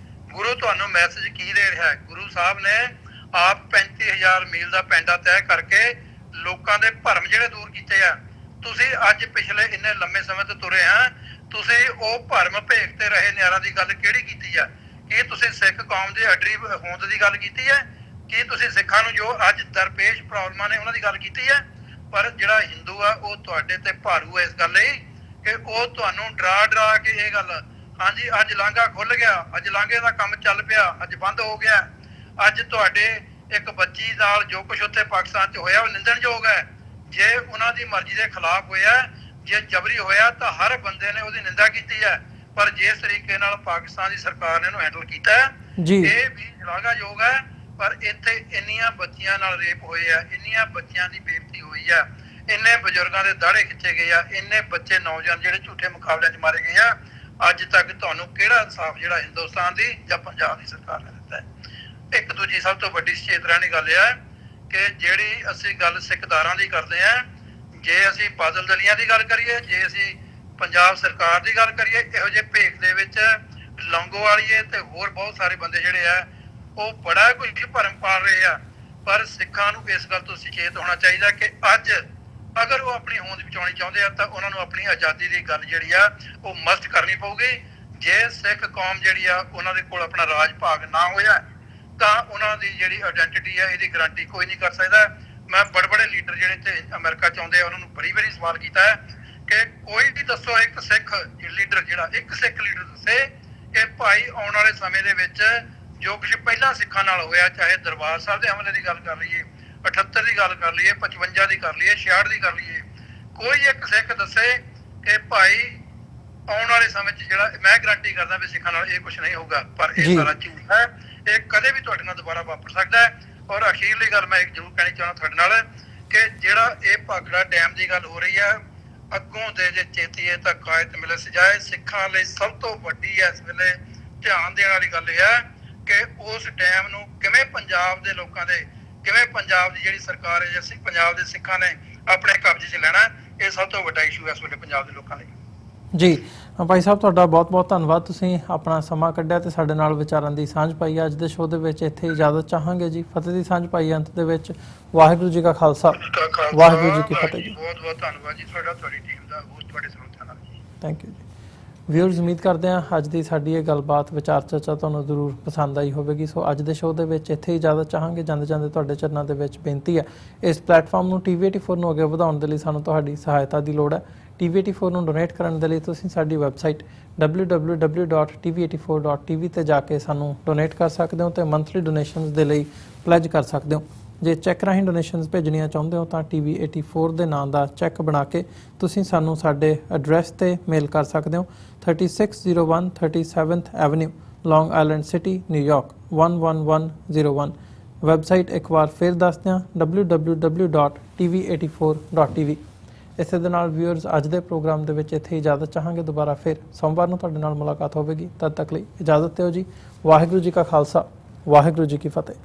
ਗੁਰੂ ਤੁਹਾਨੂੰ ਮੈਸੇਜ ਕੀ ਦੇ ਰਿਹਾ ਹੈ? ਗੁਰੂ ਸਾਹਿਬ ਨੇ ਆਪ 35,000 ਮੀਲ ਦਾ ਪੈਂਡਾ ਤੈਅ ਕਰਕੇ ਲੋਕਾਂ ਦੇ ਭਰਮ ਜਿਹੜੇ ਦੂਰ ਕੀਤੇ ਆ। ਤੁਸੀਂ ਅੱਜ ਪਿਛਲੇ ਇੰਨੇ ਲੰਮੇ ਸਮੇਂ ਤੋਂ ਤੁਰੇ ਆ, ਤੁਸੀਂ ਉਹ ਭਰਮ ਭੇਖਤੇ ਰਹੇ ਨਿਆਰਾਂ ਦੀ ਗੱਲ ਕਿਹੜੀ ਕੀਤੀ ਆ? ਕੀ ਤੁਸੀਂ ਸਿੱਖ ਕੌਮ ਦੇ ਅਡਰੀ ਹੋਂਦ ਦੀ ਗੱਲ ਕੀਤੀ ਹੈ? ਕੀ ਤੁਸੀਂ ਸਿੱਖਾਂ ਨੂੰ ਜੋ ਅੱਜ ਦਰਪੇਸ਼ ਪ੍ਰੋਬਲਮਾਂ ਨੇ ਉਹਨਾਂ ਦੀ ਗੱਲ ਕੀਤੀ ਹੈ? ਪਰ ਜਿਹੜਾ ਹਿੰਦੂ ਆ ਉਹ ਤੁਹਾਡੇ ਤੇ ਭਾਰੂ ਹੈ ਇਸ ਗੱਲ ਲਈ ਕਿ ਉਹ ਤੁਹਾਨੂੰ ਡਰਾ ਕੇ ਇਹ ਗੱਲ, ਹਾਂਜੀ ਅੱਜ ਲਾਂਘਾ ਖੁੱਲ ਗਿਆ, ਅੱਜ ਲਾਂਘੇ ਦਾ ਕੰਮ ਚੱਲ ਪਿਆ, ਅੱਜ ਬੰਦ ਹੋ ਗਿਆ, ਅੱਜ ਤੁਹਾਡੇ ਇੱਕ ਬੱਚੀ ਨਾਲ ਜੋ ਕੁਝ ਉੱਥੇ ਪਾਕਿਸਤਾਨ 'ਚ ਹੋਇਆ ਉਹ ਨਿੰਦਣਯੋਗ ਹੈ। ਜੇ ਉਹਨਾਂ ਦੀ ਮਰਜ਼ੀ ਦੇ ਖਿਲਾਫ ਹੋਇਆ, ਜੇ ਜਬਰੀ ਹੋਇਆ ਤਾਂ ਹਰ ਬੰਦੇ ਨੇ ਉਹਦੀ ਨਿੰਦਾ ਕੀਤੀ ਹੈ। ਪਰ ਜਿਸ ਤਰੀਕੇ ਨਾਲ ਪਾਕਿਸਤਾਨ ਦੀ ਸਰਕਾਰ ਨੇ ਇਹਨੂੰ ਹੈਂਡਲ ਕੀਤਾ ਇਹ ਵੀ ਸ਼ਲਾਘਾਯੋਗ ਹੈ। ਪਰ ਇੱਥੇ ਇੰਨੀਆਂ ਬੱਚੀਆਂ ਨਾਲ ਰੇਪ ਹੋਏ ਆ, ਇੰਨੀਆਂ ਬੱਚਿਆਂ ਦੀ ਬੇਇੱਜ਼ਤੀ ਹੋਈ ਆ, ਇੰਨੇ ਬਜ਼ੁਰਗਾਂ ਦੇ ਦਾੜੇ ਖਿੱਚੇ ਗਏ ਆ, ਇੰਨੇ ਬੱਚੇ ਨੌਜਵਾਨ ਜਿਹੜੇ ਝੂਠੇ ਮੁਕਾਬਲਿਆਂ 'ਚ ਮਾਰੇ ਗਏ ਆ। ਅੱਜ ਤੱਕ ਤੁਹਾਨੂੰ ਕਿਹੜਾ ਇਨਸਾਫ ਜਿਹੜਾ ਹਿੰਦੁਸਤਾਨ ਦੀ ਜਾਂ ਪੰਜਾਬ ਦੀ ਸਰਕਾਰ ਨੇ ਦਿੱਤਾ ਹੈ? ਇੱਕ ਦੂਜੀ ਸਭ ਤੋਂ ਵੱਡੀ ਸਚੇਤ ਰਹਿਣ ਦੀ ਗੱਲ ਇਹ ਹੈ ਕਿ ਜਿਹੜੀ ਅਸੀਂ ਗੱਲ ਸਿੱਖਦਾਰਾਂ ਦੀ ਕਰਦੇ ਆ, ਜੇ ਅਸੀਂ ਬਾਦਲ ਦਲੀਆਂ ਦੀ ਗੱਲ ਕਰੀਏ, ਜੇ ਅਸੀਂ ਪੰਜਾਬ ਸਰਕਾਰ ਦੀ ਗੱਲ ਕਰੀਏ, ਇਹੋ ਜਿਹੇ ਭੇਖ ਦੇ ਵਿੱਚ ਲੌਂਗੋਵਾਲੀਏ ਤੇ ਹੋਰ ਬਹੁਤ ਸਾਰੇ ਬੰਦੇ ਜਿਹੜੇ ਆ ਉਹ ਬੜਾ ਕੁਝ ਭਰਮ ਪਾਲ ਰਹੇ ਆ। ਪਰ ਸਿੱਖਾਂ ਨੂੰ ਇਸ ਗੱਲ ਤੋਂ ਸੁਚੇਤ ਹੋਣਾ ਚਾਹੀਦਾ ਕਿ ਅੱਜ ਅਗਰ ਉਹ ਆਪਣੀ ਹੋਂਦ ਬਚਾਉਣੀ ਚਾਹੁੰਦੇ ਆ ਤਾਂ ਉਹਨਾਂ ਨੂੰ ਆਪਣੀ ਆਜ਼ਾਦੀ ਦੀ ਗੱਲ ਜਿਹੜੀ ਆ ਉਹ ਮਸਤ ਕਰਨੀ ਪਊਗੀ। ਜੇ ਸਿੱਖ ਕੌਮ ਜਿਹੜੀ ਆ ਉਹਨਾਂ ਦੇ ਕੋਲ ਆਪਣਾ ਰਾਜ ਭਾਗ ਨਾ ਹੋਇਆ ਤਾਂ ਉਹਨਾਂ ਦੀ ਜਿਹੜੀ ਆਇਡੈਂਟੀਟੀ ਆ ਇਹਦੀ ਗਾਰੰਟੀ ਕੋਈ ਨਹੀਂ ਕਰ ਸਕਦਾ। ਮੈਂ ਬੜੇ ਲੀਡਰ ਜਿਹੜੇ ਤੇ ਅਮਰੀਕਾ ਚ ਆਉਂਦੇ ਆ ਉਹਨਾਂ ਨੂੰ ਬੜੀ ਸਵਾਲ ਕੀਤਾ ਹੈ ਕਿ ਕੋਈ ਵੀ ਦੱਸੋ ਇੱਕ ਸਿੱਖ ਲੀਡਰ ਦੱਸੇ ਕਿ ਭਾਈ ਆਉਣ ਵਾਲੇ ਸਮੇਂ ਦੇ ਵਿੱਚ ਜੋ ਕੁਝ ਪਹਿਲਾਂ ਸਿੱਖਾਂ ਨਾਲ ਹੋਇਆ, ਚਾਹੇ ਦਰਬਾਰ ਸਾਹਿਬ ਦੇ ਹਮਲੇ ਦੀ ਗੱਲ ਕਰ ਲਈਏ, 78 ਦੀ ਗੱਲ ਕਰ ਲਈਏ, 55 ਦੀ ਕਰ ਲਈਏ, 66 ਦੀ ਕਰ ਲਈਏ, ਕੋਈ ਇੱਕ ਸਿੱਖ ਦੱਸੇ ਕਿ ਭਾਈ ਆਉਣ ਵਾਲੇ ਸਮੇਂ 'ਚ ਜਿਹੜਾ ਮੈਂ ਗਾਰੰਟੀ ਕਰਦਾ ਵੀ ਸਿੱਖਾਂ ਨਾਲ ਇਹ ਕੁਝ ਨਹੀਂ ਹੋਊਗਾ। ਪਰ ਇਹ ਸਾਰਾ ਝੂਠ ਹੈ, ਇਹ ਕਦੇ ਵੀ ਤੁਹਾਡੇ ਨਾਲ ਦੁਬਾਰਾ ਵਾਪਰ ਸਕਦਾ ਹੈ। ਔਰ ਅਖੀਰਲੀ ਗੱਲ ਮੈਂ ਇੱਕ ਜ਼ਰੂਰ ਕਹਿਣੀ ਚਾਹੁੰਦਾ ਤੁਹਾਡੇ ਨਾਲ ਕਿ ਜਿਹੜਾ ਇਹ ਭਾਖੜਾ ਡੈਮ ਦੀ ਗੱਲ ਹੋ ਰਹੀ ਹੈ, ਅੱਗੋਂ ਦੇ ਜੇ ਚੇਤੀਏ ਤਾਂ ਕਾਇਤ ਮਿਲੇ ਸਜਾਏ, ਸਿੱਖਾਂ ਲਈ ਸਭ ਤੋਂ ਵੱਡੀ ਇਸ ਵੇਲੇ ਧਿਆਨ ਦੇਣ ਵਾਲੀ ਗੱਲ ਇਹ ਹੈ ਕਿ ਉਸ ਡੈਮ ਨੂੰ ਕਿਵੇਂ ਪੰਜਾਬ ਦੇ ਲੋਕਾਂ ਦੇ, ਕਿਵੇਂ ਪੰਜਾਬ ਦੀ ਜਿਹੜੀ ਸਰਕਾਰ ਹੈ ਜਾਂ ਪੰਜਾਬ ਦੇ ਸਿੱਖਾਂ ਨੇ ਆਪਣੇ ਕਬਜ਼ੇ 'ਚ ਲੈਣਾ, ਇਹ ਸਭ ਤੋਂ ਵੱਡਾ ਇਸ਼ੂ ਹੈ ਇਸ ਵੇਲੇ ਪੰਜਾਬ ਦੇ ਲੋਕਾਂ ਲਈ। ਜੀ ਭਾਈ ਸਾਹਿਬ, ਤੁਹਾਡਾ ਬਹੁਤ ਬਹੁਤ ਧੰਨਵਾਦ, ਤੁਸੀਂ ਆਪਣਾ ਸਮਾਂ ਕੱਢਿਆ ਤੇ ਸਾਡੇ ਨਾਲ ਵਿਚਾਰਾਂ ਦੀ ਸਾਂਝ ਪਾਈ। ਅੱਜ ਦੇ ਸ਼ੋਅ ਦੇ ਵਿੱਚ ਇੱਥੇ ਇਜਾਜ਼ਤ ਚਾਹਾਂਗੇ ਜੀ। ਫਤਿਹ ਦੀ ਸਾਂਝ ਪਾਈ ਅੰਤ ਦੇ ਵਿੱਚ। ਵਾਹਿਗੁਰੂ ਜੀ ਕਾ ਖਾਲਸਾ, ਵਾਹਿਗੁਰੂ ਜੀ ਕੀ ਫਤਿਹ ਜੀ। ਬਹੁਤ ਬਹੁਤ ਧੰਨਵਾਦ ਜੀ ਤੁਹਾਡਾ, ਤੁਹਾਡੀ ਟੀਮ ਦਾ, ਬਹੁਤ ਤੁਹਾਡੇ ਸਰੋਤਿਆਂ ਦਾ। ਥੈਂਕ ਯੂ ਜੀ। ਵਿਊਅਰਸ, ਉਮੀਦ ਕਰਦੇ ਹਾਂ ਅੱਜ ਦੀ ਸਾਡੀ ਇਹ ਗੱਲਬਾਤ ਵਿਚਾਰ ਚਰਚਾ ਤੁਹਾਨੂੰ ਜ਼ਰੂਰ ਪਸੰਦ ਆਈ ਹੋਵੇਗੀ। ਸੋ ਅੱਜ ਦੇ ਸ਼ੋਅ ਦੇ ਵਿੱਚ ਇੱਥੇ ਇਜਾਜ਼ਤ ਚਾਹਾਂਗੇ। ਜਾਂਦੇ ਜਾਂਦੇ ਤੁਹਾਡੇ ਚਰਨਾਂ ਦੇ ਵਿੱਚ ਬੇਨਤੀ ਹੈ, ਇਸ ਪਲੇਟਫਾਰਮ ਨੂੰ TV84 ਨੂੰ ਅੱਗੇ ਵਧਾਉਣ ਦੇ ਲਈ ਸਾਨੂੰ ਤੁਹਾਡੀ ਸਹਾਇਤਾ ਦੀ ਲੋੜ ਹੈ। TV84 ਨੂੰ ਡੋਨੇਟ ਕਰਨ ਦੇ ਲਈ ਤੁਸੀਂ ਸਾਡੀ ਵੈਬਸਾਈਟ www.tv84.tv ਤੇ ਜਾ ਕੇ ਸਾਨੂੰ ਡੋਨੇਟ ਕਰ ਸਕਦੇ ਹੋ ਤੇ ਮੰਥਲੀ ਡੋਨੇਸ਼ਨਸ ਦੇ ਲਈ ਪਲੈਜ ਕਰ ਸਕਦੇ ਹੋ। ਜੇ ਚੈੱਕ ਰਾਹੀਂ ਡੋਨੇਸ਼ਨਸ ਭੇਜਣੀਆਂ ਚਾਹੁੰਦੇ ਹੋ ਤਾਂ TV84 ਦੇ ਨਾਂ ਦਾ ਚੈੱਕ ਬਣਾ ਕੇ ਤੁਸੀਂ ਸਾਨੂੰ ਸਾਡੇ ਐਡਰੈਸ ਤੇ ਮੇਲ ਕਰ ਸਕਦੇ ਹੋ। 3601 37th ਐਵਨਿਊ, ਲੌਂਗ ਆਈਲੈਂਡ ਸਿਟੀ, ਨਿਊਯਾਰਕ 11101। ਵੈਬਸਾਈਟ ਇੱਕ ਵਾਰ ਫਿਰ ਦੱਸ ਦਿਆਂ, www.tv84.tv। ਇਸੇ ਦੇ ਨਾਲ ਵਿਊਅਰਸ, ਅੱਜ ਦੇ ਪ੍ਰੋਗਰਾਮ ਦੇ ਵਿੱਚ ਇੱਥੇ ਇਜਾਜ਼ਤ ਚਾਹਾਂਗੇ। ਦੁਬਾਰਾ ਫਿਰ ਸੋਮਵਾਰ ਨੂੰ ਤੁਹਾਡੇ ਨਾਲ ਮੁਲਾਕਾਤ ਹੋਵੇਗੀ। ਤਦ ਤੱਕ ਲਈ ਇਜਾਜ਼ਤ ਦਿਓ ਜੀ। ਵਾਹਿਗੁਰੂ ਜੀ ਕਾ ਖਾਲਸਾ, ਵਾਹਿਗੁਰੂ ਜੀ ਕੀ ਫਤਿਹ।